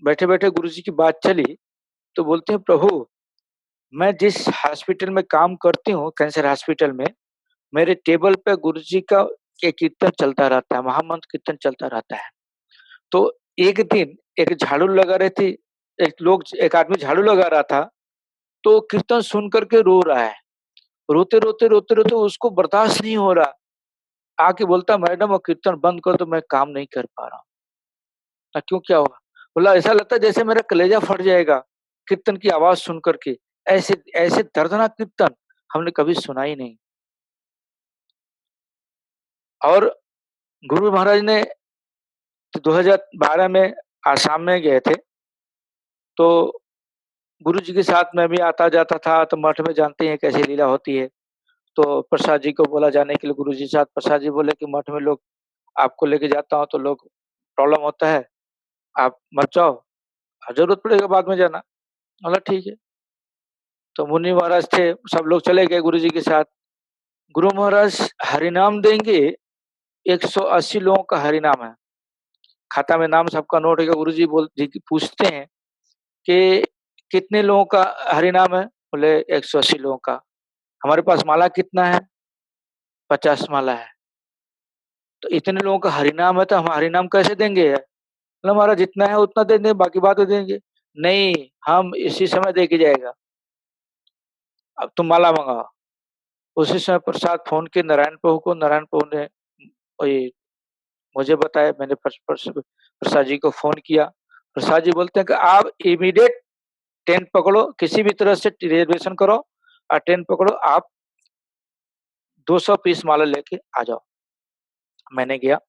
बैठे-बैठे गुरु जी की बात चली तो बोलते हैं प्रभु, मैं जिस हॉस्पिटल में काम करती हूँ, कैंसर हॉस्पिटल में, मेरे टेबल पे गुरुजी का ये कीर्तन चलता रहता है, महामंत्र कीर्तन चलता रहता है। तो एक दिन एक झाड़ू लगा रही थी, एक आदमी झाड़ू लगा रहा था, तो कीर्तन सुन करके रो रहा है। रोते-रोते उसको बर्दाश्त नहीं हो रहा। आके बोलता मैडम वो कीर्तन बंद कर दो, मैं काम नहीं कर पा रहा हूँ। क्यों क्या हुआ? बोला ऐसा लगता है जैसे मेरा कलेजा फट जाएगा कीर्तन की आवाज सुन करके। ऐसे ऐसे दर्दनाक कीर्तन हमने कभी सुना ही नहीं। और गुरु महाराज ने 2012 में आसाम में गए थे, तो गुरुजी के साथ मैं भी आता जाता था। तो मठ में जानते हैं कैसी लीला होती है। तो प्रसाद जी को बोला जाने के लिए, गुरुजी के साथ। प्रसाद जी बोले कि मठ में लोग आपको लेके जाता हूँ तो लोग प्रॉब्लम होता है, आप मत जाओ, जरूरत पड़ेगा बाद में जाना। बोला ठीक है। तो मुनि महाराज थे, सब लोग चले गए गुरुजी के साथ। गुरु महाराज हरिनाम देंगे, 180 लोगों का हरिनाम है। खाता में नाम सबका नोट है। गुरुजी पूछते हैं कि कितने लोगों का हरि नाम है? बोले 180 लोगों का। हमारे पास माला कितना है? 50 माला है। तो इतने लोगों का हरि नाम है तो हम हरि नाम कैसे देंगे? बोला महाराज जितना है उतना दे देंगे, बाकी बात दे देंगे। नहीं, हम इसी समय दे के जाएगा, अब तुम माला मंगाओ। उसी समय प्रसाद फोन के नारायण प्रभु को, नारायण प्रभु ने वही मुझे बताया। मैंने प्रसाद जी को फोन किया। प्रसाद जी बोलते हैं कि आप इमीडिएट ट्रेन पकड़ो, किसी भी तरह से रिजर्वेशन करो और ट्रेन पकड़ो, आप 200 पीस माला लेके आ जाओ। मैंने गया,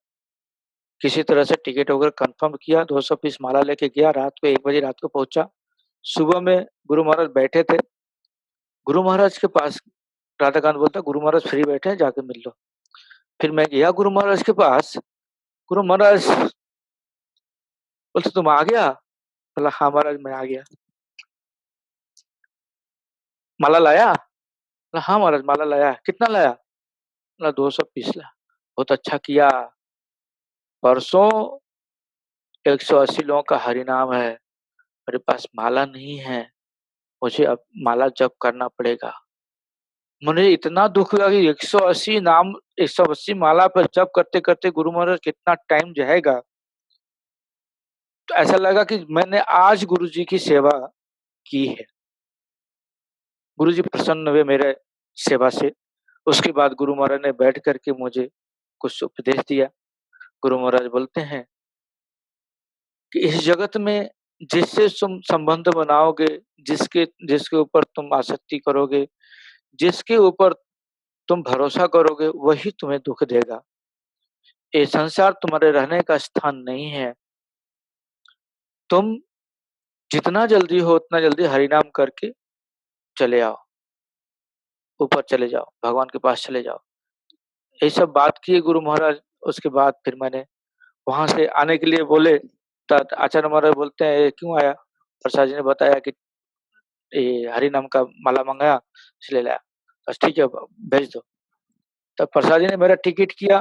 किसी तरह से टिकट वगैरह कंफर्म किया, 200 पीस माला लेके गया। रात को 1 बजे रात को पहुंचा। सुबह में गुरु महाराज बैठे थे। गुरु महाराज के पास राधाकांत बोलता, गुरु महाराज फ्री बैठे हैं, जाके मिल लो। फिर मैं गया गुरु महाराज के पास। गुरु महाराज बोलते तुम आ गया? बोला हाँ महाराज मैं आ गया। माला लाया? बोला हाँ महाराज माला लाया। कितना लाया? बोला 200 पीस लाया। बहुत अच्छा किया। परसों 180 लोगों का हरि नाम है, मेरे पास माला नहीं है, मुझे अब माला जप करना पड़ेगा। मुझे इतना दुख हुआ कि 180 नाम, 180 माला पर जप करते करते गुरु महाराज कितना टाइम जाएगा। तो ऐसा लगा कि मैंने आज गुरु जी की सेवा की है। गुरु जी प्रसन्न हुए मेरे सेवा से। उसके बाद गुरु महाराज ने बैठ करके मुझे कुछ उपदेश दिया। गुरु महाराज बोलते हैं कि इस जगत में जिससे तुम संबंध बनाओगे, जिसके ऊपर तुम आसक्ति करोगे, जिसके ऊपर तुम भरोसा करोगे, वही तुम्हें दुख देगा। ये संसार तुम्हारे रहने का स्थान नहीं है। तुम जितना जल्दी हो उतना जल्दी हरिनाम करके चले आओ, ऊपर चले जाओ, भगवान के पास चले जाओ। ये सब बात किए गुरु महाराज। उसके बाद फिर मैंने वहां से आने के लिए बोले तो आचार्य महाराज बोलते हैं "ये क्यों आया?" प्रसाद जी ने बताया कि ये हरि नाम का माला मंगाया इसलिए लाया। बस ठीक है भेज दो। तब प्रसाद जी ने मेरा टिकट किया।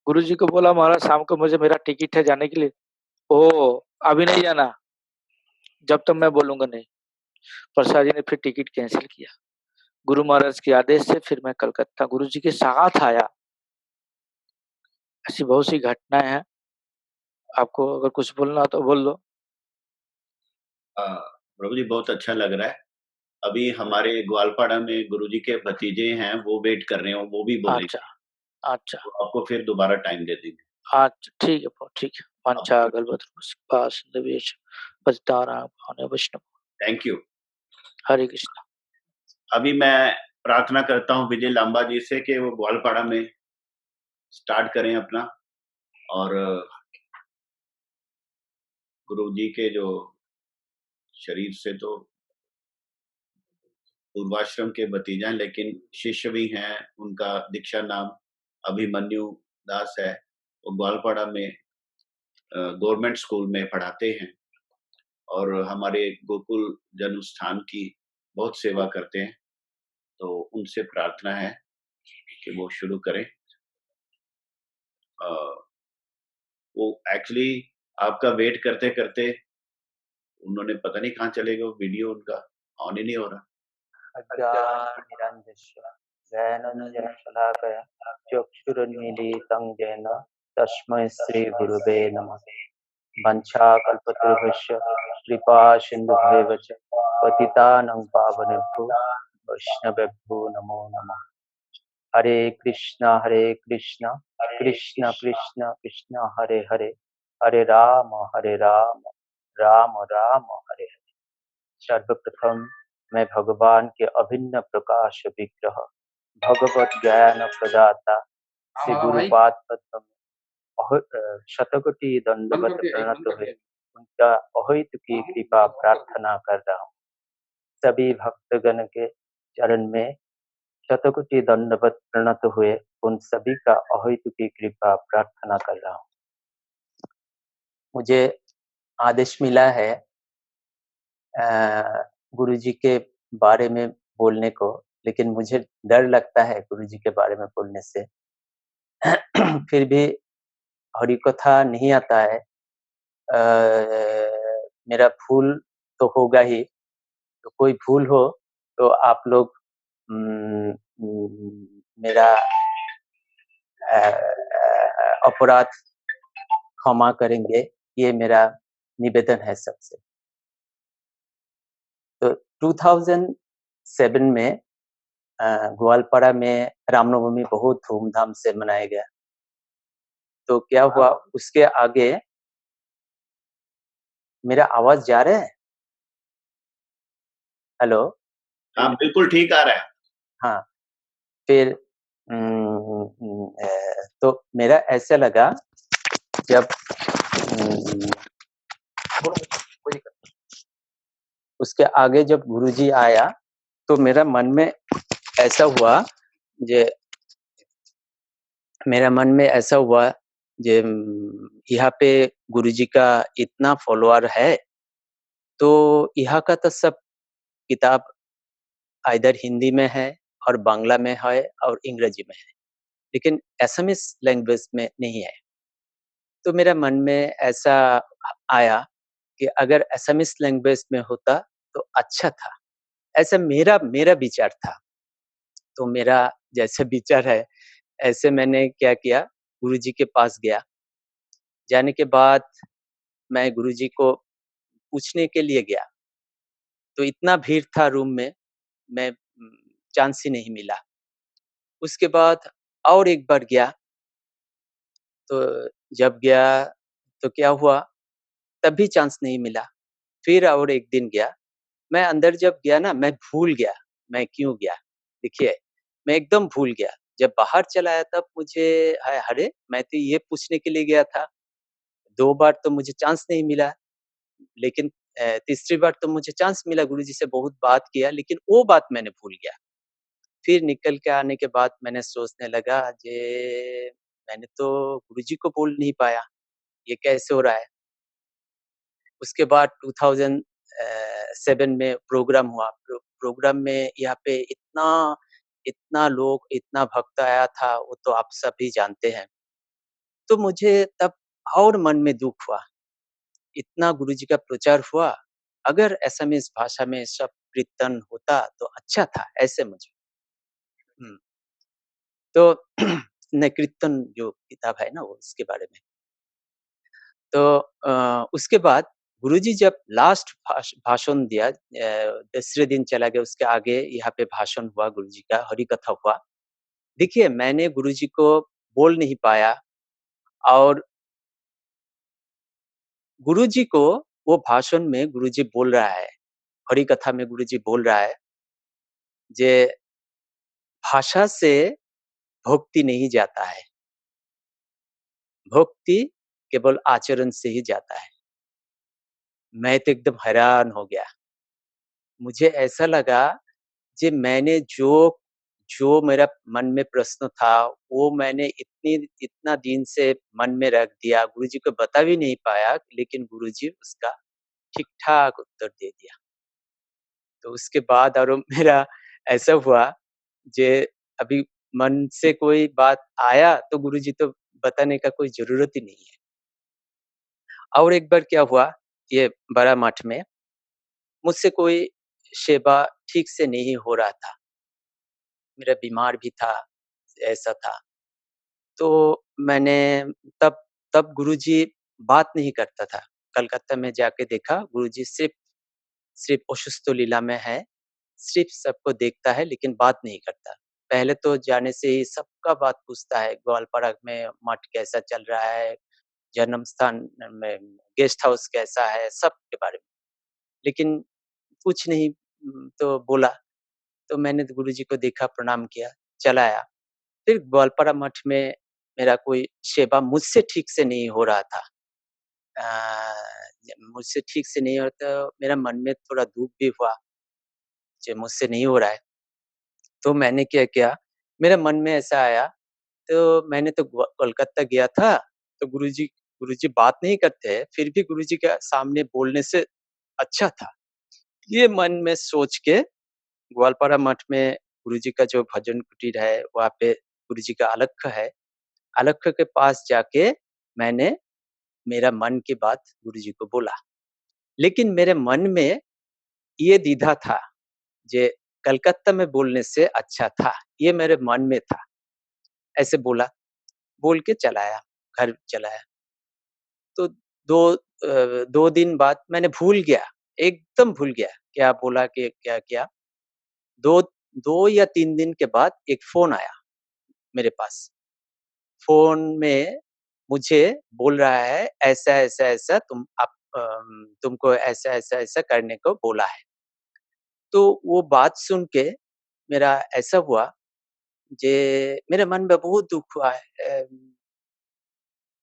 गुरु जी को बोला महाराज शाम को मुझे मेरा टिकट है जाने के लिए। ओ अभी नहीं जाना, जब तक मैं बोलूंगा नहीं। प्रसाद जी ने फिर टिकट कैंसिल किया। गुरु महाराज के आदेश से फिर मैं कलकत्ता गुरु जी के साथ आया। ऐसी बहुत सी घटनाएं हैं। आपको अगर कुछ बोलना हो तो बोल लो। प्रभु जी बहुत अच्छा लग रहा है। अभी हमारे ग्वालपाड़ा में गुरुजी के भतीजे हैं, वो वेट कर रहे हैं, वो भी बोलेंगे। अच्छा अच्छा तो आपको फिर दोबारा टाइम दे देंगे। अच्छा ठीक है ठीक है। पंचा गलबत पतितानां पावने वैष्णव। Thank you. हरे कृष्ण। अभी मैं प्रार्थना करता हूँ विजय लांबा जी से कि वो ग्वालपाड़ा में स्टार्ट करें अपना, और गुरु जी के जो शरीर से तो पूर्वाश्रम के भतीजा हैं, लेकिन शिष्य भी हैं। उनका दीक्षा नाम अभिमन्यु दास है। वो ग्वालपाड़ा में गवर्नमेंट स्कूल में पढ़ाते हैं और हमारे गोकुल जन्मस्थान की बहुत सेवा करते हैं। तो उनसे प्रार्थना है कि वो शुरू करें। वो एक्चुअली आपका वेट करते करते उन्होंने पता नहीं कहाँ चले गए, वो वीडियो उनका ऑन ही नहीं हो रहा। चक्षुरुन्मीलितं येन तस्मै श्री गुरुवे नमः। वंशाकल्पतरुभ्यश्च कृपा सिन्धुभ्येव च पतितानां पावनेभ्यो वैष्णवेभ्यो नमो नमः। हरे कृष्ण कृष्ण कृष्ण कृष्ण हरे हरे, हरे राम राम राम हरे हरे। सर्वप्रथम मैं भगवान के अभिन्न प्रकाश विग्रह भगवत ज्ञान प्रदाता श्री गुरुपाद पद्म शतकोटि दंडवत प्रणत हुए उनका अहित की कृपा प्रार्थना कर रहा हूँ। सभी भक्तगण के चरण में शतकोटि दंडवत प्रणत हुए उन सभी का अहित की कृपा प्रार्थना कर रहा हूँ। मुझे आदेश मिला है गुरु जी के बारे में बोलने को, लेकिन मुझे डर लगता है गुरु जी के बारे में बोलने से। फिर भी हरि कथा नहीं आता है मेरा भूल तो होगा ही, तो कोई भूल हो तो आप लोग मेरा अपराध क्षमा करेंगे, ये मेरा निवेदन है सबसे। तो 2007 में ग्वालपाड़ा में रामनवमी बहुत धूमधाम से मनाया गया। तो क्या हुआ उसके आगे मेरा आवाज़ जा रहा है? हेलो? हाँ, बिल्कुल ठीक आ रहा है। हाँ, फिर तो मेरा ऐसा लगा जब उसके आगे जब गुरुजी आया तो मेरा मन में ऐसा हुआ जे मेरा मन में ऐसा हुआ जे यहाँ पे गुरुजी का इतना फॉलोअर है, तो यहाँ का तो सब किताब आइदर हिंदी में है और बांग्ला में है और अंग्रेजी में है, लेकिन असमीज़ लैंग्वेज में नहीं है। तो मेरा मन में ऐसा आया कि अगर असमीज़ लैंग्वेज में होता तो अच्छा था, ऐसा मेरा मेरा विचार था। तो मेरा जैसे विचार है, ऐसे मैंने क्या किया, गुरुजी के पास गया। जाने के बाद मैं गुरुजी को पूछने के लिए गया, तो इतना भीड़ था रूम में, मैं चांस ही नहीं मिला। उसके बाद और एक बार गया, तो जब गया तो क्या हुआ, तब भी चांस नहीं मिला। फिर और एक दिन गया, मैं अंदर जब गया ना, मैं भूल गया, मैं क्यों गया। देखिए, मैं एकदम भूल गया। जब बाहर चला आया तब मुझे अरे! मैं तो ये पूछने के लिए गया था। 2 बार तो मुझे चांस नहीं मिला, लेकिन तीसरी बार तो मुझे चांस मिला, गुरुजी से बहुत बात किया, लेकिन वो बात मैंने भूल गया। फिर निकल के आने के बाद मैंने सोचने लगा जे मैंने तो गुरुजी को बोल नहीं पाया, ये कैसे हो रहा है? उसके बाद 2007 में प्रोग्राम हुआ। प्रोग्राम में यहाँ पे इतना इतना लोग, इतना भक्त आया था, वो तो आप सभी जानते हैं। तो मुझे तब और मन में दुःख हुआ, इतना गुरुजी का प्रचार हुआ, अगर असमीज़ भाषा में सब कीर्तन होता तो अच्छा था, ऐसे मुझे। हुँ, तो न कीर्तन जो किताब है ना वो उसके बारे में। तो उसके बाद गुरुजी जब लास्ट भाषण दिया, दूसरे दिन चला गया, उसके आगे यहाँ पे भाषण हुआ गुरुजी का, हरि कथा हुआ। देखिए, मैंने गुरुजी को बोल नहीं पाया और गुरुजी को वो भाषण में गुरुजी बोल रहा है, हरि कथा में गुरुजी बोल रहा है जे भाषा से भक्ति नहीं जाता है, भक्ति केवल आचरण से ही जाता है। मैं तो एकदम हैरान हो गया। मुझे ऐसा लगा जी मैंने जो जो मेरा मन में प्रश्न था, वो मैंने इतना दिन से मन में रख दिया, गुरुजी को बता भी नहीं पाया, लेकिन गुरुजी उसका ठीक-ठाक उत्तर दे दिया। तो उसके बाद और मेरा ऐसा हुआ जे अभी मन से कोई बात आया तो गुरुजी तो बताने का कोई ज़रूरत ही नहीं है। और एक बार क्या हुआ, ये बड़ा मठ में मुझसे कोई सेवा ठीक से नहीं हो रहा था। मेरा बीमार भी था, ऐसा था। तो मैंने तब तब गुरुजी बात नहीं करता था। कलकत्ता में जाके देखा गुरुजी सिर्फ़ सिर्फ़ अशुस्तो लीला में है, सिर्फ़ सबको देखता है लेकिन बात नहीं करता। पहले तो जाने से ही सबका बात पूछता है, ग्वालपाड़ा में मठ कैसा चल रहा है, जन्म स्थान में गेस्ट हाउस कैसा है, सब के बारे में। लेकिन कुछ नहीं तो बोला, तो मैंने तो गुरुजी को देखा, प्रणाम किया, चला आया। फिर ग्वालपाड़ा मठ में मेरा कोई सेवा मुझसे ठीक से नहीं हो रहा था। मुझसे ठीक से नहीं हो रहा तो मेरा मन में थोड़ा दुःख भी हुआ, जे मुझसे नहीं हो रहा है। तो मैंने क्या किया, मेरे मन में ऐसा आया, तो मैंने तो कोलकाता गया था, तो गुरुजी गुरुजी बात नहीं करते हैं, फिर भी गुरुजी के सामने बोलने से अच्छा था। ये मन में सोच के ग्वालपाड़ा मठ में गुरुजी का जो भजन कुटीर है, वहाँ पे गुरुजी का अलख है। अलख के पास जाके मैंने मेरा मन की बात गुरुजी को बोला। लेकिन मेरे मन में ये द्विधा था, जे कलकत्ता में बोलने से अच्छा था, ये मेरे मन में था। ऐसे बोला, बोल के चला आया, घर चला आया। तो 2 दिन बाद मैंने भूल गया, एकदम भूल गया, क्या बोला कि क्या किया। 2 2 या 3 दिन के बाद एक फ़ोन आया मेरे पास। फ़ोन में मुझे बोल रहा है, ऐसा-ऐसा-ऐसा तुमको ऐसा-ऐसा-ऐसा करने को बोला है। तो वो बात सुन के मेरा ऐसा हुआ, जे मेरे मन में बहुत दुःख हुआ है।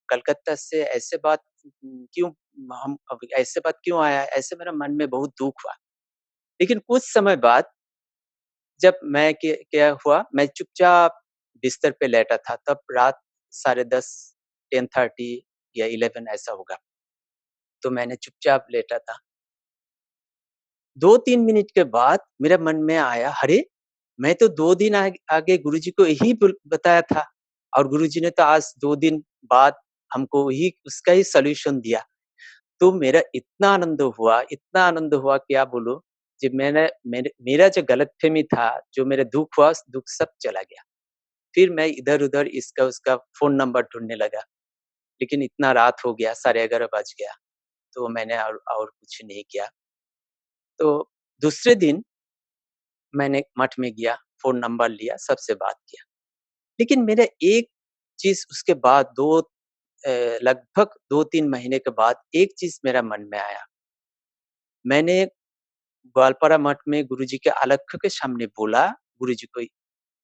कलकत्ता से ऐसे बात क्यों हम अब ऐसे बात क्यों आया है? ऐसे मेरा मन में बहुत दुःख हुआ। लेकिन कुछ समय बाद जब मैं क्या हुआ, मैं चुपचाप बिस्तर पे लेटा था, तब रात 10:30 10:30 या 11 ऐसा होगा। तो मैंने चुपचाप लेटा था। 2-3 मिनट के बाद मेरे मन में आया, अरे! मैं तो 2 दिन आगे गुरुजी को यही बताया था और गुरुजी ने तो आज 2 दिन बाद हमको वही उसका ही सॉल्यूशन दिया। तो इतना आनंद हुआ क्या बोलूँ, कि मेरा जो गलतफ़हमी था, जो मेरा दुःख हुआ, दुःख सब चला गया। फिर मैं इधर-उधर इसका-उसका फ़ोन नंबर ढूँढने लगा, लेकिन इतना रात हो गया, 11:30 बज गया, तो मैंने और कुछ नहीं किया। तो दूसरे दिन मैंने मठ में गया, फ़ोन नंबर लिया, सबसे बात किया। लेकिन मेरा एक चीज़ उसके बाद लगभग 2-3 महीने के बाद एक चीज़ मेरा मन में आया। मैंने ग्वालपारा मठ में गुरुजी के आलख्य के सामने बोला, गुरुजी को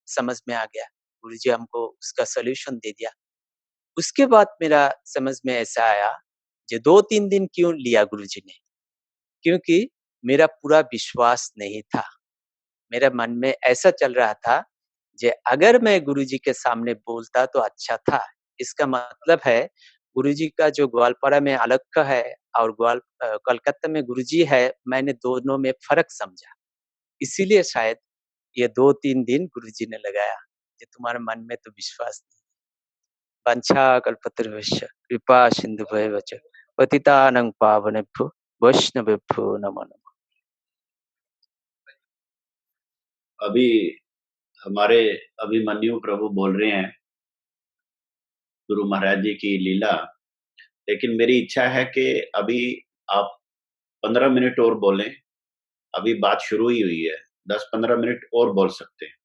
समझ में आ गया। गुरुजी हमको उसका सॉल्यूशन दे दिया। उसके बाद मेरा समझ में ऐसा आया, जे 2-3 दिन क्यों लिया गुरुजी ने? क्योंकि मेरा पूरा विश्वास नहीं था। मेरे मन में ऐसा चल रहा था, जे अगर मैं गुरुजी के सामने बोलता तो अच्छा था। इसका मतलब है गुरुजी का जो ग्वालपारा में अलख्य है और कलकत्ता में गुरुजी है, मैंने दोनों में फ़र्क समझा। इसीलिए शायद ये 2-3 दिन गुरुजी ने लगाया, कि तुम्हारे मन में तो विश्वास नहीं। वाञ्छाकल्पतरुभ्यश्च कृपा सिन्धुभ्येव च पतितानां पावनेभ्यो वैष्णवेभ्यो नमो नमः। अभी हमारे अभिमन्यु प्रभु बोल रहे हैं गुरु महाराज जी की लीला, लेकिन मेरी इच्छा है कि अभी आप 15 मिनट और बोलें। अभी बात शुरू ही हुई है, 10-15 मिनट और बोल सकते हैं।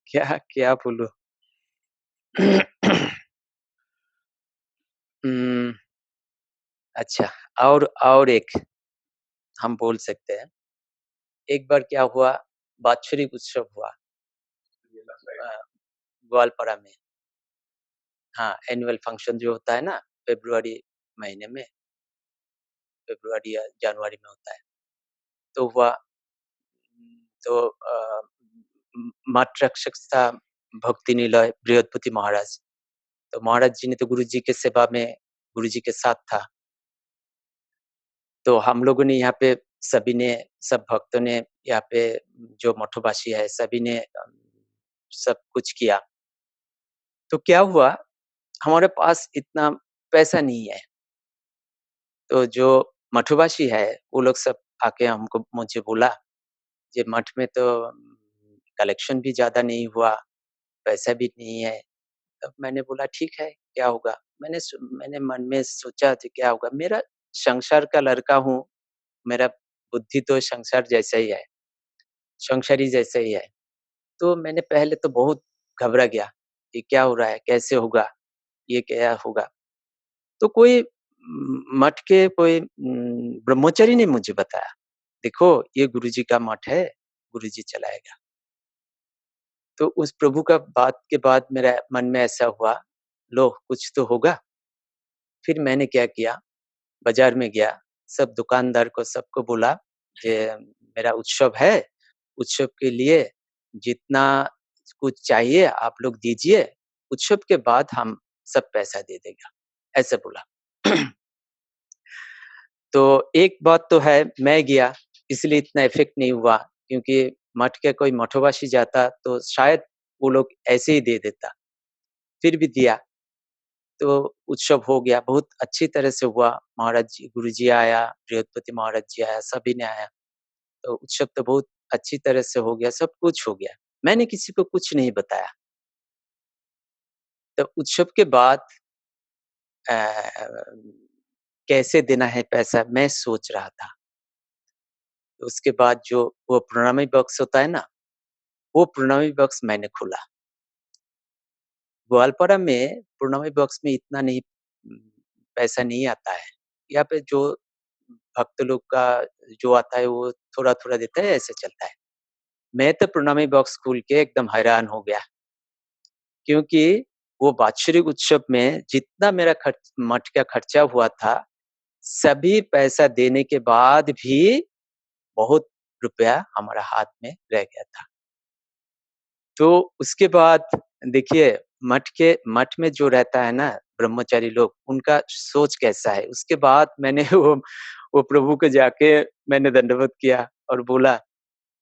क्या क्या बोलूँ? हुँ, अच्छा, और एक हम बोल सकते हैं। एक बार क्या हुआ, वात्सरिक उत्सव हुआ ग्वालपारा में। हाँ, एनुअल फंक्शन जो होता है ना, फ़ेब्रुअरी महीने में, फ़ेब्रुअरी या जनवरी में होता है। तो हुआ, तो मठ रक्षक था भक्ति निलय बृहस्पति महाराज। तो महाराज जी ने तो गुरुजी के सेवा में गुरुजी के साथ था। तो हम लोगों ने यहाँ पे सब भक्तों ने यहाँ पे जो मठवासी है सभी ने सब कुछ किया। तो क्या हुआ, हमारे पास इतना पैसा नहीं है। तो जो मठवासी है वो लोग सब आके मुझे बोला, ये मठ में तो कलेक्शन भी ज़्यादा नहीं हुआ, पैसा भी नहीं है। तब मैंने बोला ठीक है, क्या होगा? मैंने मन में सोचा कि क्या होगा? मेरा संसार का लड़का हूँ, मेरा बुद्धि तो संसार जैसा ही है, संसारी जैसा ही है। तो मैंने पहले तो बहुत घबरा गया, ये क्या हो रहा है? कैसे होगा? ये क्या होगा? तो कोई मठ के कोई ब्रह्मचारी ने मुझे बताया, देखो ये गुरुजी का मठ है, गुरुजी चलाएगा। तो उस प्रभु का बात के बाद मेरा मन में ऐसा हुआ, लो कुछ तो होगा। फिर मैंने क्या किया, बाज़ार में गया, सब दुकानदार को सबको बोला, ये मेरा उत्सव है, उत्सव के लिए जितना कुछ चाहिए आप लोग दीजिए, उत्सव के बाद हम सब पैसा दे देगा, ऐसे बोला। तो एक बात तो है, मैं गया इसलिए इतना इफ़ेक्ट नहीं हुआ, क्योंकि मठ के कोई मठवासी जाता तो शायद वो लोग ऐसे ही दे देता, फिर भी दिया। तो उत्सव हो गया, बहुत अच्छी तरह से हुआ। महाराज जी, गुरु जी आया, बृहस्पति महाराज जी आया, सभी ने आया। तो उत्सव तो बहुत अच्छी तरह से हो गया, सब कुछ हो गया। मैंने किसी को कुछ नहीं बताया। तो उत्सव के बाद अ, कैसे देना है पैसा मैं सोच रहा था। उसके बाद जो वो प्रणामी बॉक्स होता है ना, वो प्रणामी बॉक्स मैंने खोला। ग्वालपारा में प्रणामी बॉक्स में इतना नहीं पैसा नहीं आता है। यहाँ पे जो भक्त लोग का जो आता है वो थोड़ा-थोड़ा देता है, ऐसे चलता है। मैं तो प्रणामी बॉक्स खोल के एकदम हैरान हो गया, क्योंकि वो वार्षिक उत्सव में जितना मेरा खर्च मठ का खर्चा हुआ था, सभी पैसा देने के बाद भी बहुत रुपया हमारा हाथ में रह गया था। तो उसके बाद देखिए मठ में जो रहता है ना ब्रह्मचारी लोग, उनका सोच कैसा है। उसके बाद मैंने वो प्रभु को जाके मैंने दंडवत किया और बोला,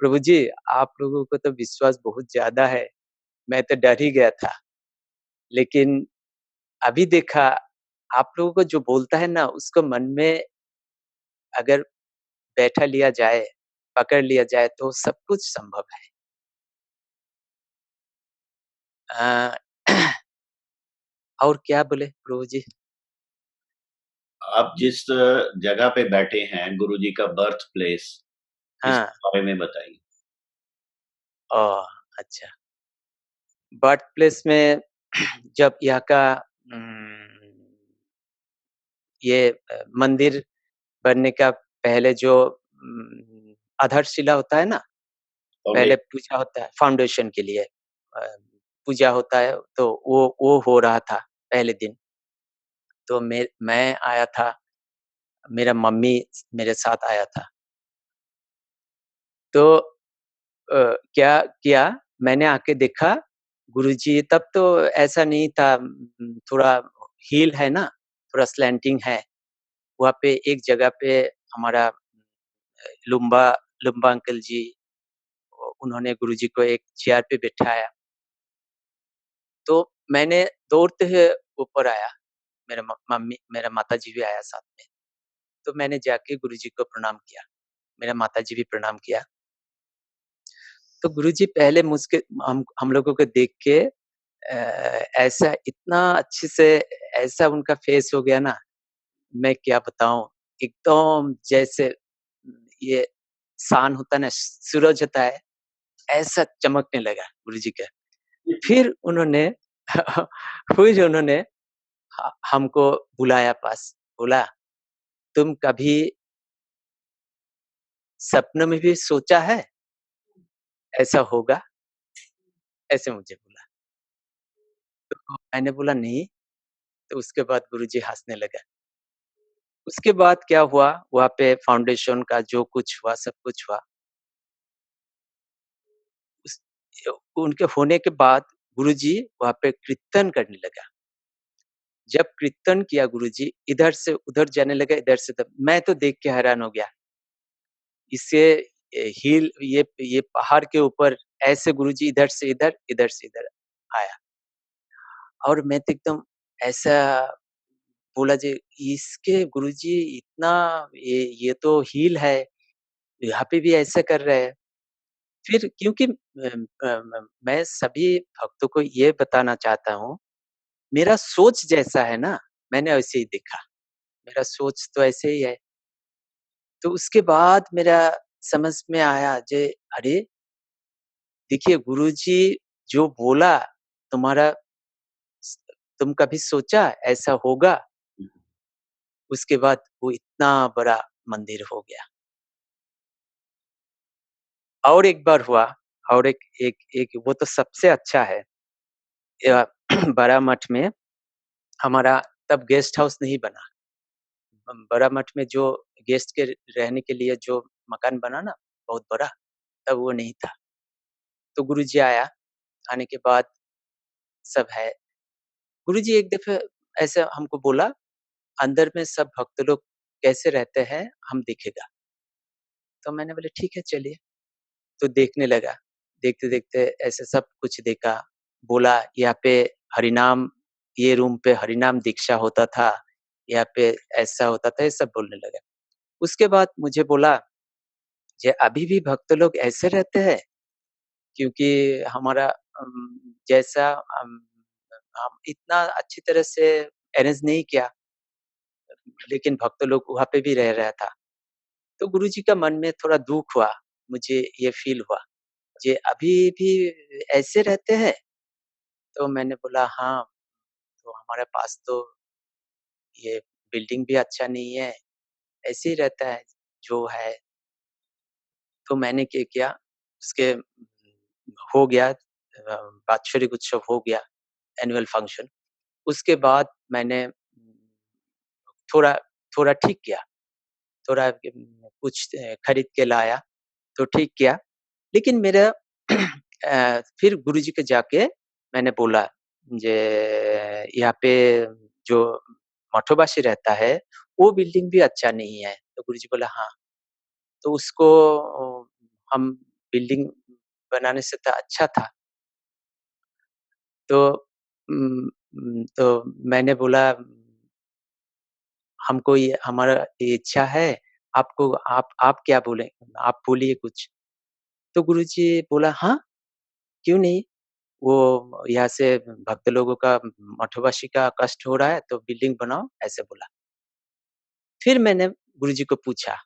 "प्रभु जी, आप लोगों को तो विश्वास बहुत ज़्यादा है, मैं तो डर ही गया था। लेकिन अभी देखा आप लोगों को जो बोलता है ना उसको मन में अगर बैठा लिया जाए, पकड़ लिया जाए तो सब कुछ संभव है।" अ, और क्या बोले प्रभु जी? आप जिस जगह पे बैठे हैं गुरुजी का बर्थ प्लेस, हाँ, इसके बारे में बताइए। ओह! अच्छा। बर्थ प्लेस में जब यहाँ का ये मंदिर बनने का पहले जो आधारशिला होता है ना, पहले फाउंडेशन। पूजा होता है फाउंडेशन के लिए पूजा होता है, तो वो हो रहा था पहले दिन। तो मैं आया था, मेरा मम्मी मेरे साथ आया था। तो क्या किया, मैंने आके देखा गुरुजी तब तो ऐसा नहीं था, थोड़ा हिल है ना, थोड़ा स्लैंटिंग है। वहाँ पे एक जगह पे हमारा लुम्बा लुम्बा अंकल जी उन्होंने गुरुजी को एक चेयर पे बिठाया। तो मैंने दौड़ते हुए ऊपर आया, मेरा माताजी भी आया साथ में। तो मैंने जाके गुरुजी को प्रणाम किया, मेरा माताजी भी प्रणाम किया। तो गुरुजी पहले मुझके हम लोगों को देख के ऐसा इतना अच्छे से ऐसा उनका फेस हो गया ना, मैं क्या बताऊँ, एकदम जैसे ये सान होता है ना, सूरज होता है, ऐसा चमकने लगा गुरुजी का। फिर उन्होंने फिर उन्होंने हमको बुलाया पास, बोला, "तुम कभी सपनों में भी सोचा है, ऐसा होगा?" ऐसे मुझे बोला। तो मैंने बोला, "नहीं।" तो उसके बाद गुरुजी हँसने लगा। उसके बाद क्या हुआ, वहाँ पे फाउंडेशन का जो कुछ हुआ, सब कुछ हुआ। उस उनके होने के बाद गुरुजी वहाँ पे कीर्तन करने लगा। जब कीर्तन किया गुरुजी, इधर से उधर जाने लगा, इधर से उधर। मैं तो देख के हैरान हो गया। इससे हिल ये पहाड़ के ऊपर ऐसे गुरुजी इधर से इधर आया और मैं तो एकदम ऐसा बोला जी, इसके गुरुजी इतना ये तो हील है, यहाँ पे भी ऐसा कर रहे हैं। फिर क्योंकि मैं सभी भक्तों को ये बताना चाहता हूँ, मेरा सोच जैसा है ना, मैंने वैसे ही देखा। मेरा सोच तो ऐसे ही है। तो उसके बाद मेरा समझ में आया जे अरे! देखिए गुरुजी जो बोला तुम्हारा स तुम कभी सोचा ऐसा होगा? उसके बाद वो इतना बड़ा मंदिर हो गया। और एक बार हुआ और एक एक एक वो तो सबसे अच्छा है। या बड़ा मठ में हमारा तब गेस्ट हाउस नहीं बना। बड़ा मठ में जो गेस्ट के रहने के लिए जो मकान बना ना बहुत बड़ा, तब वो नहीं था। तो गुरुजी आया, आने के बाद सब है। गुरुजी एक दफ़े ऐसे हमको बोला, "अंदर में सब भक्त लोग कैसे रहते हैं, हम देखेगा।" तो मैंने बोला, "ठीक है, चलिए।" तो देखने लगा। देखते-देखते ऐसे सब कुछ देखा। बोला, "यहाँ पे हरिनाम ये रूम पे हरिनाम दीक्षा होता था, यहाँ पे ऐसा होता था, ये सब बोलने लगा। उसके बाद मुझे बोला, "जे अभी भी भक्त लोग ऐसे रहते हैं?" क्योंकि हमारा जैसा हम इतना अच्छी तरह से अरेंज नहीं किया, लेकिन भक्त लोग वहाँ पे भी रह रहा था। तो गुरुजी का मन में थोड़ा दुःख हुआ, मुझे ये फ़ील हुआ, जे अभी भी ऐसे रहते हैं? तो मैंने बोला, "हाँ, तो हमारे पास तो ये बिल्डिंग भी अच्छा नहीं है, ऐसे ही रहता है, जो है।" तो मैंने क्या किया, उसके हो गया वार्षिक उत्सव हो गया, एनुअल फंक्शन। उसके बाद मैंने थोड़ा थोड़ा ठीक किया, थोड़ा कुछ खरीद के लाया, तो ठीक किया। लेकिन मेरा फिर गुरुजी के जाके मैंने बोला, जे यहाँ पे जो मठोबासी रहता है, वो बिल्डिंग भी अच्छा नहीं है। तो गुरुजी बोला, "हाँ।" तो उसको हम बिल्डिंग बनाने से तो अच्छा था। तो तो मैंने बोला, "हमको ये हमारा ये इच्छा है, आपको आप क्या बोलें? आप बोलिए कुछ।" तो गुरुजी बोला, "हाँ, क्यों नहीं? वो यहाँ से भक्त लोगों का मठवासी का कष्ट हो रहा है, तो बिल्डिंग बनाओ।" ऐसे बोला। फिर मैंने गुरुजी को पूछा,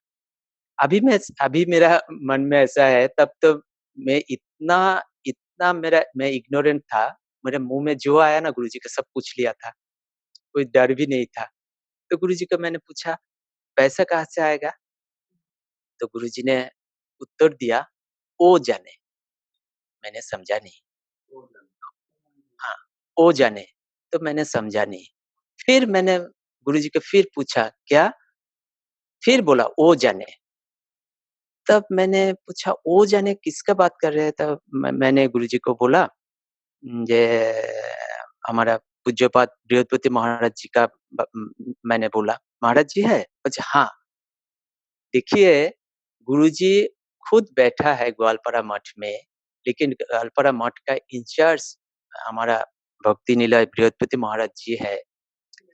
अभी मेरा मन में ऐसा है, तब तो मैं इतना इतना मैं इग्नोरेंट था, मेरे मुँह में जो आया ना गुरुजी का सब पूछ लिया था, कोई डर भी नहीं था। तो गुरुजी को मैंने पूछा, "पैसा कहाँ से आएगा?" तो गुरुजी ने उत्तर दिया, "ओ जाने।" मैंने समझा नहीं। हाँ, "ओ जाने।" तो मैंने समझा नहीं। फिर मैंने गुरुजी को फिर पूछा, "क्या?" फिर बोला, "ओ जाने।" तब मैंने पूछा, "ओ जाने किसका बात कर रहे हैं?" तब मैंने गुरुजी को बोला, ये हमारा पूज्यपाद बृहस्पति महाराज जी का मैंने बोला, "महाराज जी है?" बोले, "हाँ।" देखिए, गुरुजी खुद बैठा है ग्वालपारा मठ में, लेकिन ग्वालपारा मठ का इंचार्ज हमारा भक्ति निलय बृहस्पति महाराज जी है।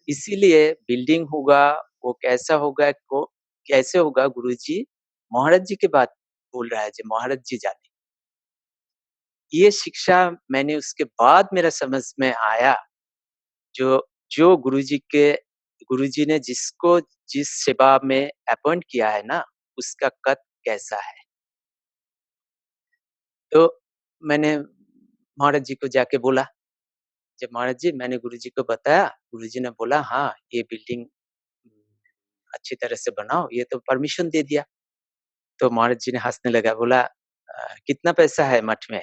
इसीलिए बिल्डिंग होगा, वो कैसा होगा, को कैसे होगा, गुरुजी महाराज जी की बात बोल रहा है, जी महाराज जी जाने। ये शिक्षा मैंने उसके बाद मेरा समझ में आया, जो जो गुरुजी ने जिसको जिस सेवा में अपॉइंट किया है ना, उसका कद कैसा है। तो मैंने महाराज जी को जाके बोला, जब महाराज जी मैंने गुरुजी को बताया, गुरुजी ने बोला, "हाँ, ये बिल्डिंग अच्छी तरह से बनाओ।" ये तो परमिशन दे दिया। तो महाराज जी ने हँसने लगा, बोला, कितना पैसा है मठ में?"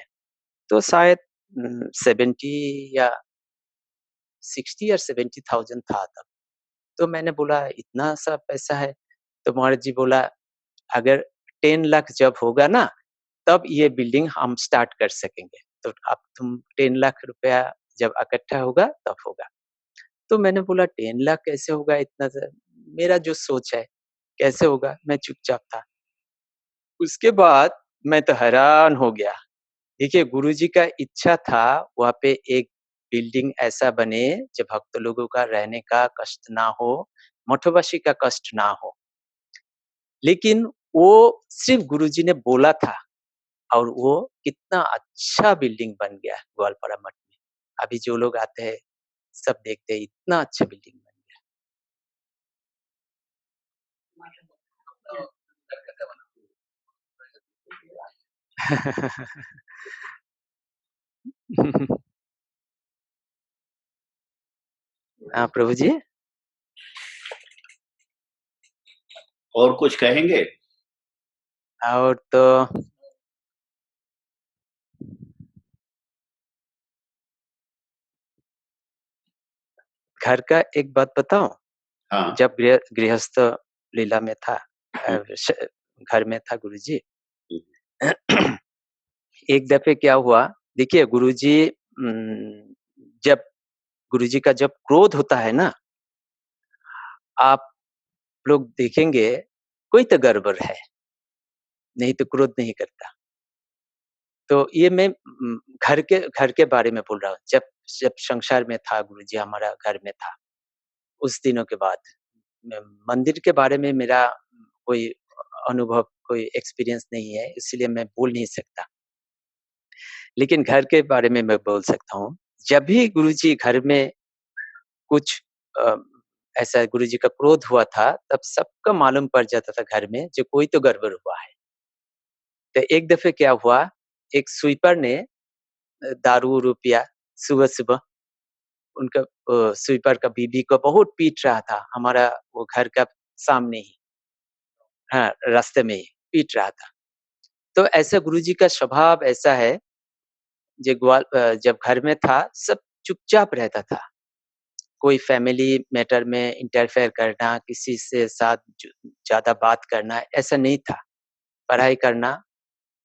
तो शायद 70 या 60 या 70,000 था तब। तो मैंने बोला, "इतना सा पैसा है?" तो महाराज जी बोला, "अगर 10 लाख जब होगा ना, तब ये बिल्डिंग हम स्टार्ट कर सकेंगे। तो अब तुम 10 लाख रुपया जब इकट्ठा होगा, तब होगा।" तो मैंने बोला, 10 लाख कैसे होगा इतना मेरा जो सोच है, कैसे होगा? मैं चुपचाप था। उसके बाद मैं तो हैरान हो गया। देखिए, गुरुजी का इच्छा था वहाँ पे एक बिल्डिंग ऐसा बने जो भक्त लोगों का रहने का कष्ट ना हो, मठवासी का कष्ट ना हो। लेकिन वो सिर्फ गुरुजी ने बोला था, और वो कितना अच्छा बिल्डिंग बन गया ग्वालपारा मठ में। अभी जो लोग आते हैं, सब देखते हैं इतना अच्छा बिल्डिंग बन गया। हाँ, प्रभु जी। और कुछ कहेंगे? और तो घर का एक बात बताऊँ? हाँ। जब गृहस्थ लीला में था, हुँ, श घर में था गुरुजी। हुँ, एक दफ़े क्या हुआ, देखिए गुरुजी जब गुरुजी का जब क्रोध होता है ना, आप लोग देखेंगे कोई तो गड़बड़ है, नहीं तो क्रोध नहीं करता। तो ये मैं घर के बारे में बोल रहा हूँ। जब संसार में था गुरुजी हमारा घर में था, उस दिनों के बाद। मंदिर के बारे में मेरा कोई अनुभव, कोई एक्सपीरियंस नहीं है, इसलिए मैं बोल नहीं सकता। लेकिन घर के बारे में मैं बोल सकता हूँ। जब भी गुरुजी घर में कुछ अ, ऐसा गुरुजी का क्रोध हुआ था, तब सबको मालूम पड़ जाता था घर में जो कोई तो गड़बड़ हुआ है। तो एक दफ़े क्या हुआ, एक स्वीपर ने दारू-वारू पिया सुबह-सुबह। उनका स्वीपर का बीबी को बहुत पीट रहा था, हमारा वो घर का सामने ही। हाँ, रास्ते में ही पीट रहा था। तो ऐसा गुरुजी का स्वभाव ऐसा है, जब घर में था, सब चुपचाप रहता था। कोई फैमिली मैटर में इंटरफेयर करना, किसी से साथ ज़्यादा बात करना, ऐसा नहीं था। पढ़ाई करना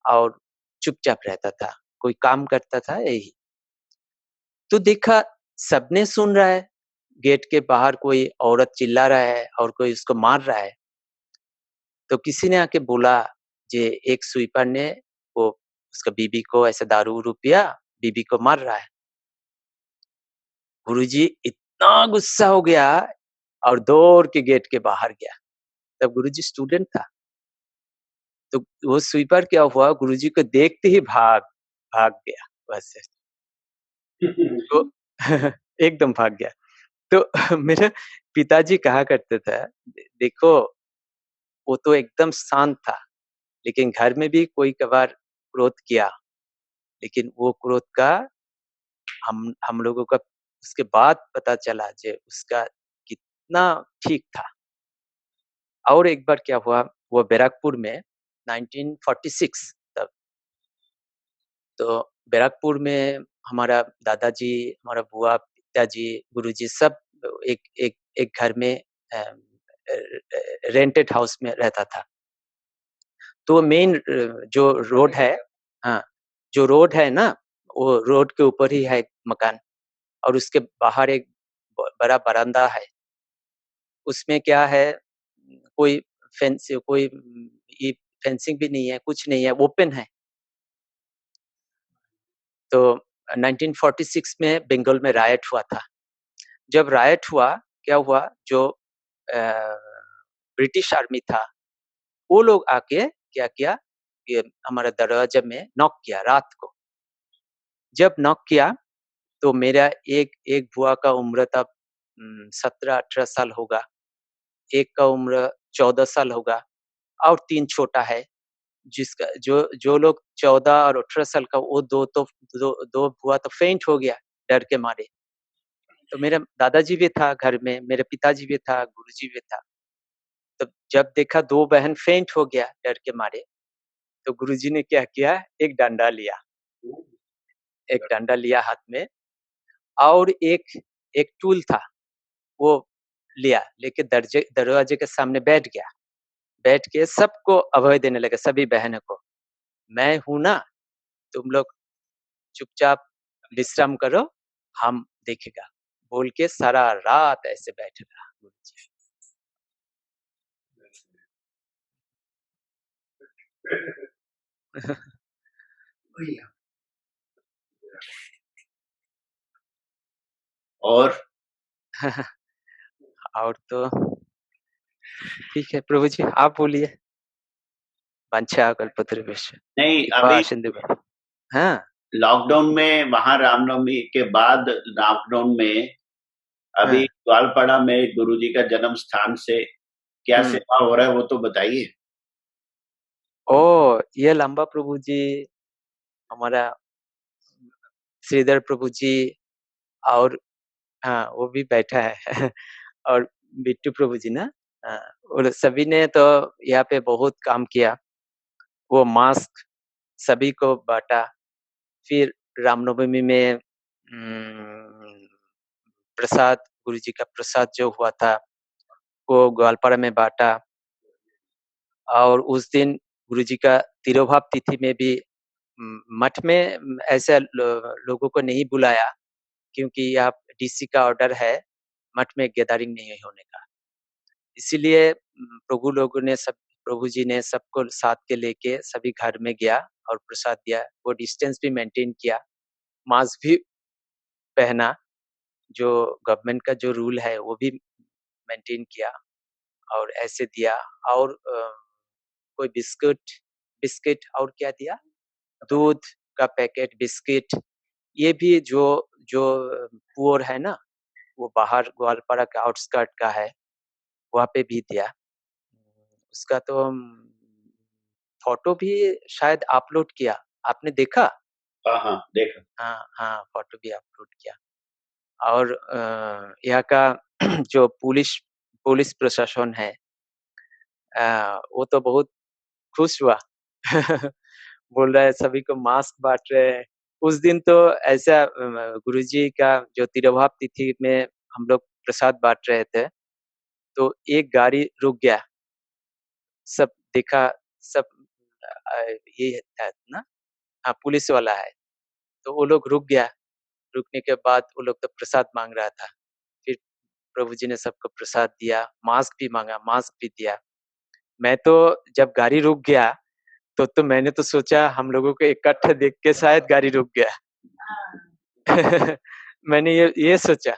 और चुपचाप रहता था। कोई काम करता था, यही। तो देखा, सबने सुन रहा है, गेट के बाहर कोई औरत चिल्ला रहा है और कोई उसको मार रहा है। तो किसी ने आके बोला, जे एक स्वीपर ने वो उसका बीबी को ऐसे दारू-वारू पिया, बीबी को मार रहा है। गुरुजी इतना गुस्सा हो गया और दौड़ के गेट के बाहर गया। तब गुरुजी स्टूडेंट था। तो वो स्वीपर क्या हुआ, गुरुजी को देखते ही भाग गया वहाँ से। तो एकदम भाग गया। तो मेरे पिताजी कहा करते थे, देखो वो तो एकदम शांत था, लेकिन घर में भी कोई कभार क्रोध किया, लेकिन वो क्रोध का हम लोगों का उसके बाद पता चला जे उसका कितना ठीक था। और एक बार क्या हुआ, वो बैराकपुर में 1946 तब, तो बैराकपुर में हमारा दादाजी, हमारा बुआ, पिताजी, गुरुजी सब एक एक एक घर में रेंटेड हाउस में रहता था। तो मेन जो रोड है, हाँ, जो रोड है ना, वो रोड के ऊपर ही है मकान और उसके बाहर एक बड़ा बरामदा है। उसमें क्या है, कोई ये फेंसिंग भी नहीं है, कुछ नहीं है, ओपन है। तो 1946 में बंगाल में रायट हुआ था। जब रायट हुआ, क्या हुआ, जो अ, ब्रिटिश आर्मी था, वो लोग आके क्या किया, ये हमारा दरवाजे में नॉक किया रात को। जब नॉक किया, तो मेरा एक एक बुआ का उम्र तब 17-18 साल होगा, एक का उम्र 14 साल होगा और 3 छोटा है। जिसका जो जो लोग 14 और 18 साल का, वो 2 बुआ तो फेंट हो गया डर के मारे। तो मेरे दादाजी भी था घर में, मेरे पिताजी भी था, गुरुजी भी था। तो जब देखा 2 बहन फेंट हो गया डर के मारे, तो गुरुजी ने क्या किया, एक डंडा लिया हाथ में और एक एक टूल था, वो लेके दरवाजे के सामने बैठ गया। बैठ के सबको अभय देने लगे, सभी बहनों को। मैं हूँ ना, तुम लोग चुपचाप विश्राम करो, हम देखेगा। बोल के सारा रात ऐसे बैठे रहा गुरुजी। और और तो ठीक है प्रभु जी, आप बोलिए। वांछा कल्पतरुभ्यश्च नहीं, कृपा अभी सिंधुभ्यः। हाँ, लॉकडाउन में वहां रामनवमी के बाद लॉकडाउन में हाँ, अभी ग्वालपाड़ा में गुरुजी का जन्म स्थान से क्या हुँ। सेवा हो रहा है, वो तो बताइए। ओह! ये लंबा प्रभु जी, हमारा श्रीधर प्रभु जी और हाँ, वो भी बैठा है और बिट्टू प्रभु जी ना, हाँ, और सभी ने तो यहाँ पे बहुत काम किया। वो मास्क सभी को बाँटा। फिर रामनवमी में प्रसाद, गुरुजी का प्रसाद जो हुआ था, वो ग्वालपाड़ा में बाँटा। और उस दिन गुरुजी का तिरोभाव तिथि में भी मठ में ऐसे लोगों को नहीं बुलाया, क्योंकि यहाँ डीसी का ऑर्डर है, मठ में गैदरिंग नहीं होने का। इसीलिए प्रभु लोगों ने सब प्रभु जी ने सबको साथ के लेके सभी घर में गया और प्रसाद दिया। वो डिस्टेंस भी मेंटेन किया, मास्क भी पहना, जो गवर्नमेंट का जो रूल है वो भी मेंटेन किया और ऐसे दिया। और कोई बिस्कुट बिस्किट और क्या दिया? दूध का पैकेट, बिस्किट, ये भी जो जो पुअर है ना, वो बाहर ग्वालपाड़ा के आउटस्कर्ट का है, वहाँ पे भी दिया। उसका तो फ़ोटो भी शायद अपलोड किया, आपने देखा? हाँ, हाँ, देखा। हाँ, हाँ, फ़ोटो भी अपलोड किया। और यहाँ का जो पुलिस प्रशासन है, वो तो बहुत खुश हुआ। बोल रहा है सभी को मास्क बाँट रहे हैं। उस दिन तो ऐसा गुरुजी का जो तिरुभाव तिथि में हम लोग प्रसाद बाँट रहे थे, तो एक गाड़ी रुक गया। सब देखा, सब ये था ना, हाँ, पुलिस वाला है, तो वो लोग रुक गया। रुकने के बाद वो लोग तो प्रसाद माँग रहा था। फिर प्रभु जी ने सबको प्रसाद दिया, मास्क भी माँगा, मास्क भी दिया। मैं तो जब गाड़ी रुक गया, तो मैंने तो सोचा हम लोगों को इकट्ठे देख के शायद गाड़ी रुक गया। मैंने ये सोचा,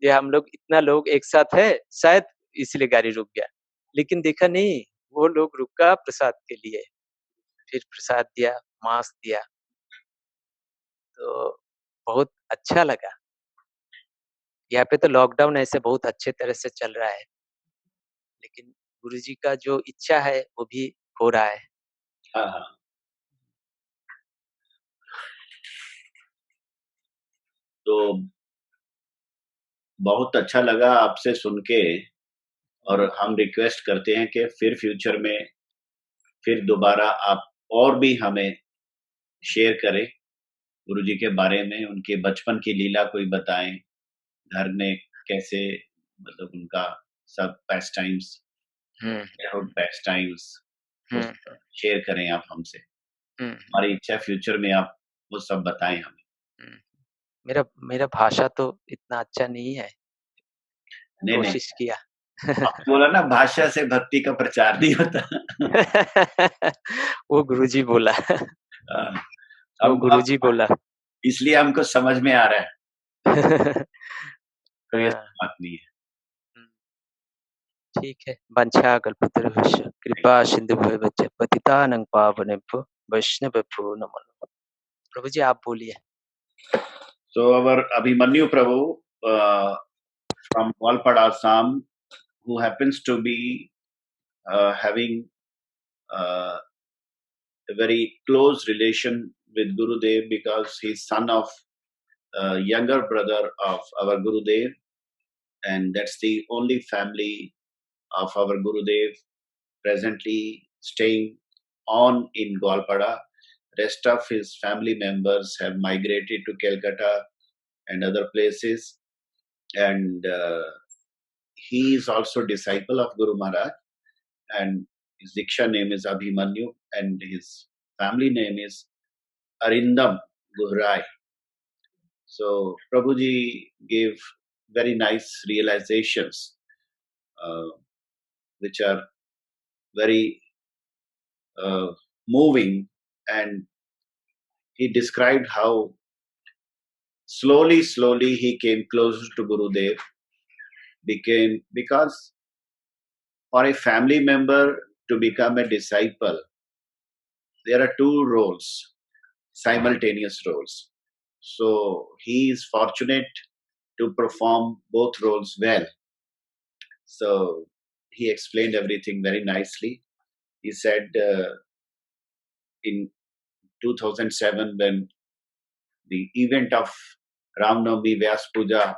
ये हम लोग इतना लोग एक साथ है, शायद इसलिए गाड़ी रुक गया। लेकिन देखा नहीं, वो लोग रुका प्रसाद के लिए। फिर प्रसाद दिया, मास्क दिया, तो बहुत अच्छा लगा। यहाँ पे तो लॉकडाउन ऐसे बहुत अच्छे तरह से चल रहा है, लेकिन गुरुजी का जो इच्छा है वो भी हो रहा है। हाँ, हाँ। तो बहुत अच्छा लगा आपसे सुन के, और हम रिक्वेस्ट करते हैं कि फिर फ्यूचर में फिर दोबारा आप और भी हमें शेयर करें गुरुजी के बारे में, उनके बचपन की लीला कोई बताएं, घर में कैसे, मतलब उनका सब पैस टाइम्स, पैस टाइम्स शेयर करें आप हमसे। हमारी इच्छा फ्यूचर में आप वो सब बताएं हमें। मेरा भाषा तो इतना अच्छा नहीं है, नहीं, कोशिश किया। आपने बोला ना भाषा से भक्ति का प्रचार नहीं होता। वो गुरुजी बोला। हाँ, वो गुरुजी बोला। इसलिए हमको समझ में आ रहा है। कोई ऐसी हाँ, बात नहीं है। ठीक है। वंशा कल्पतरुभ्यश्च कृपा सिन्धुभ्यश्च पतितानां पावनेभ्यो वैष्णवेभ्यो नमो नमः। प्रभु जी आप बोलिए। So our Abhimanyu Prabhu from Walpad, Assam, who happens to be having a very close relation with Gurudev because he's son of younger brother of our Gurudev, and that's the only family of our Gurudev presently staying on in Gwalpada. Rest of his family members have migrated to Calcutta and other places, and he is also disciple of Guru Maharaj, and his Diksha name is Abhimanyu, and his family name is Arindam Guhrai. So Prabhuji gave very nice realizations, which are very moving, and he described how slowly he came closer to Gurudev, because for a family member to become a disciple, there are two roles, simultaneous roles. So he is fortunate to perform both roles well. So he explained everything very nicely. He said in 2007, when the event of Ramnavami Vyas Puja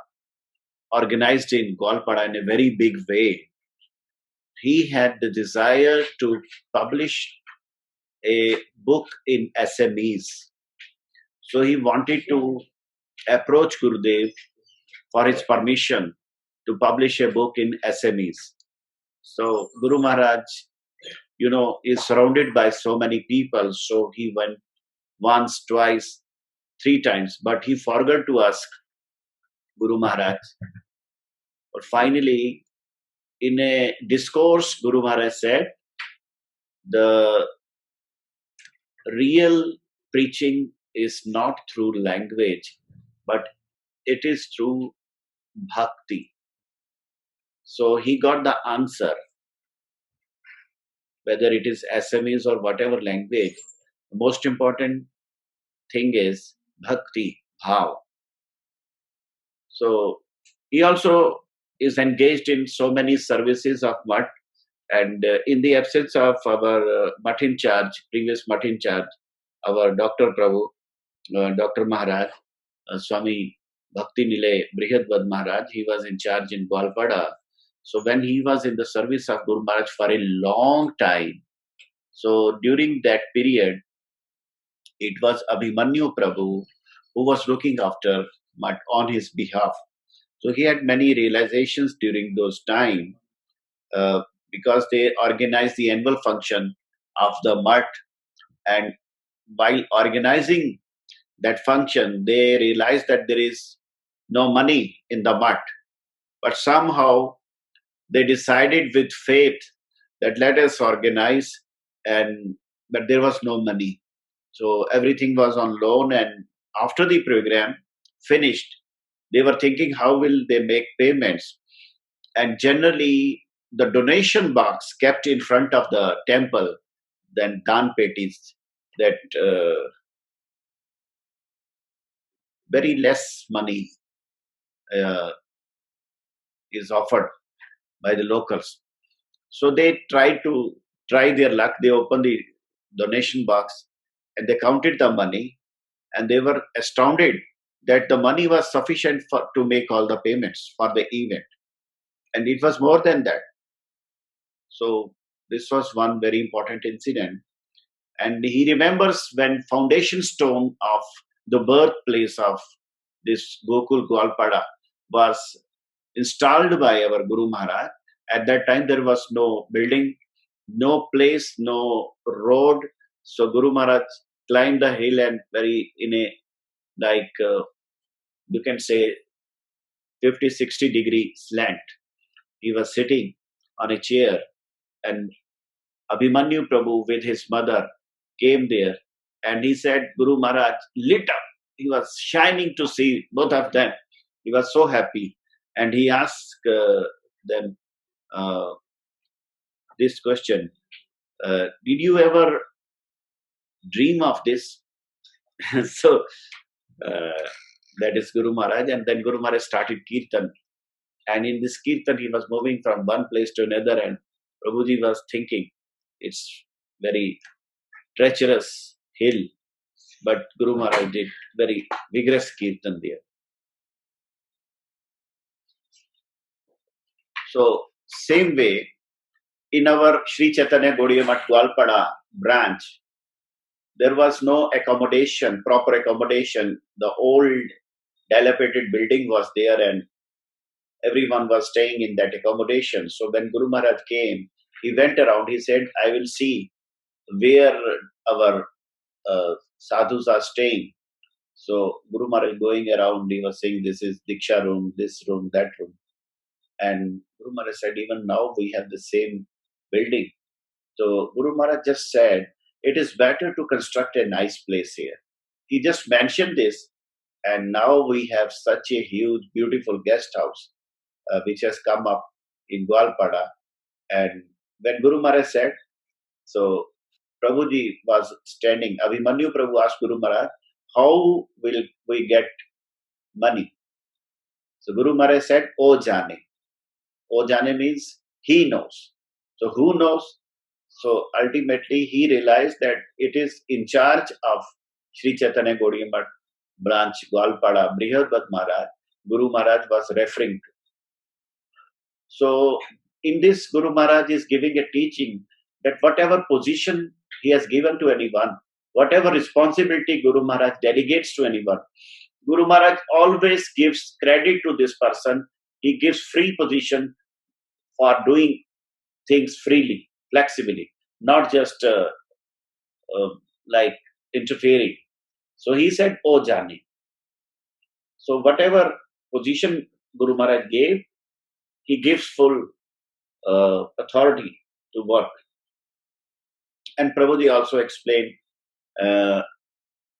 organized in Gwalpada in a very big way, he had the desire to publish a book in SMEs. So he wanted to approach Gurudev for his permission to publish a book in SMEs. So Guru Maharaj, is surrounded by so many people. So he went once, twice, 3 times, but he forgot to ask Guru Maharaj. But finally, in a discourse, Guru Maharaj said, The real preaching is not through language, but it is through bhakti. So he got the answer, whether it is Assamese or whatever language. The most important thing is bhakti, bhav. So he also is engaged in so many services of Mutt, and in the absence of our Mutt in charge, previous Mutt in charge, our Dr. Prabhu, Dr. Maharaj, Swami Bhakti Nilay Brihadvad Maharaj, he was in charge in Gwalpada. So when he was in the service of Guru Maharaj for a long time, so during that period, it was Abhimanyu Prabhu who was looking after Mutt on his behalf. So he had many realizations during those time because they organized the annual function of the Mutt, and while organizing that function, they realized that there is no money in the Mutt, but somehow they decided with faith that let us organize, and but there was no money. So everything was on loan, and after the program finished, they were thinking how will they make payments. And generally, the donation box kept in front of the temple, then dan petis, that very less money uh, is offered by the locals. So they try their luck. They opened the donation box and they counted the money, and they were astounded that the money was sufficient to make all the payments for the event, and it was more than that. So this was one very important incident, and he remembers when foundation stone of the birthplace of this Gokul Gwalpada was installed by our Guru Maharaj. At that time, there was no building, no place, no road. So Guru Maharaj climbed the hill and in a like you can say 50-60 degree slant. He was sitting on a chair, and Abhimanyu Prabhu with his mother came there, and he said, Guru Maharaj lit up. He was shining to see both of them. He was so happy, and he asked them this question: did you ever dream of this? So that is Guru Maharaj, and then Guru Maharaj started kirtan, and in this kirtan he was moving from one place to another, and Prabhuji was thinking it's very treacherous hill, but Guru Maharaj did very vigorous kirtan there. So same way, in our Sri Chaitanya Gaudiya Math Gwalpada branch, there was no accommodation, proper accommodation. The old dilapidated building was there, and everyone was staying in that accommodation. So when Guru Maharaj came, he went around, he said, I will see where our sadhus are staying. So Guru Maharaj going around, he was saying, this is Diksha room, this room, that room. And Guru Maharaj said, even now we have the same building. So Guru Maharaj just said, it is better to construct a nice place here. He just mentioned this, and now we have such a huge, beautiful guest house which has come up in Gwalpada. And when Guru Maharaj said, so Prabhuji was standing, Abhimanyu Prabhu asked Guru Maharaj, how will we get money? So Guru Maharaj said, O Jane. O Jane means he knows. So who knows? So ultimately he realized that it is in charge of Sri Chaitanya Gaudiya Math branch Gwalpada, Brihadvad Maharaj, Guru Maharaj was referring to. So in this, Guru Maharaj is giving a teaching that whatever position he has given to anyone, whatever responsibility Guru Maharaj delegates to anyone, Guru Maharaj always gives credit to this person. He gives free position for doing things freely, flexibly, not just like interfering. So he said, O Jani. So whatever position Guru Maharaj gave, he gives full authority to work. And Prabhuji also explained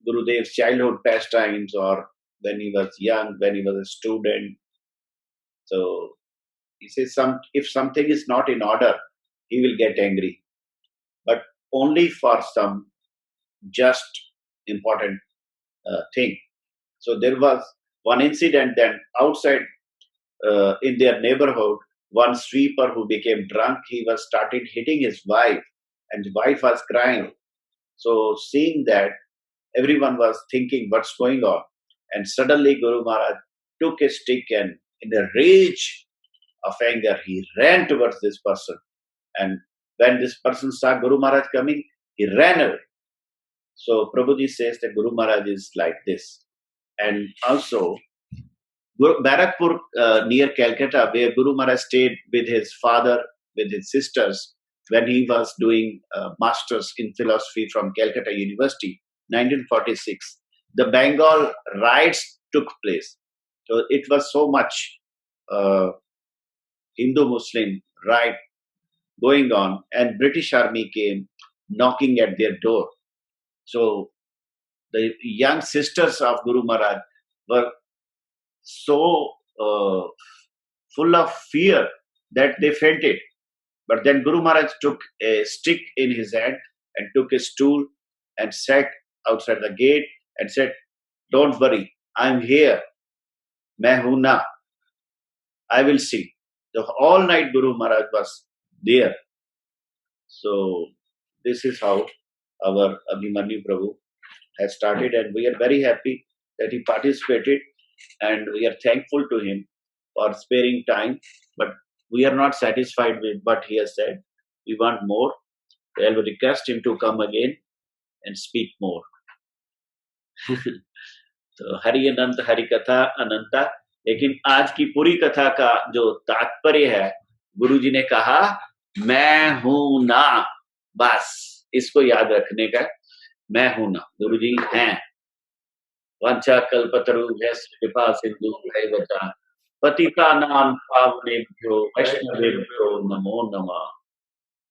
Gurudev's childhood pastimes, or when he was young, when he was a student. So he says, if something is not in order, he will get angry, but only for some just important thing. So there was one incident then outside in their neighborhood, one sweeper who became drunk, he was started hitting his wife, and his wife was crying. So seeing that, everyone was thinking what's going on. And suddenly Guru Maharaj took a stick and in a rage of anger, he ran towards this person. And when this person saw Guru Maharaj coming, he ran away. So Prabhuji says that Guru Maharaj is like this. And also, Barakpur near Calcutta, where Guru Maharaj stayed with his father, with his sisters, when he was doing masters in philosophy from Calcutta University, 1946, the Bengal riots took place. So it was so much Hindu-Muslim riot going on, and British army came knocking at their door. So the young sisters of Guru Maharaj were so full of fear that they fainted. But then Guru Maharaj took a stick in his hand and took a stool and sat outside the gate and said, "Don't worry, I'm here. Main hu na. I will see." So all night Guru Maharaj was there. So this is how our Abhimanyu Prabhu has started, and we are very happy that he participated, and we are thankful to him for sparing time. But we are not satisfied with what he has said. We want more. I will request him to come again and speak more. तो हरि अनंत हरि कथा अनंता। लेकिन आज की पूरी कथा का जो तात्पर्य है, गुरु जी ने कहा मैं हूं ना, बस इसको याद रखने का, मैं हूं ना, गुरु जी हैं। वांछा कल्पतरुभ्यश्च कृपा सिंधुभ्यैव च पतितानां पावनेभ्यो वैष्णवेभ्यो नमो नमः।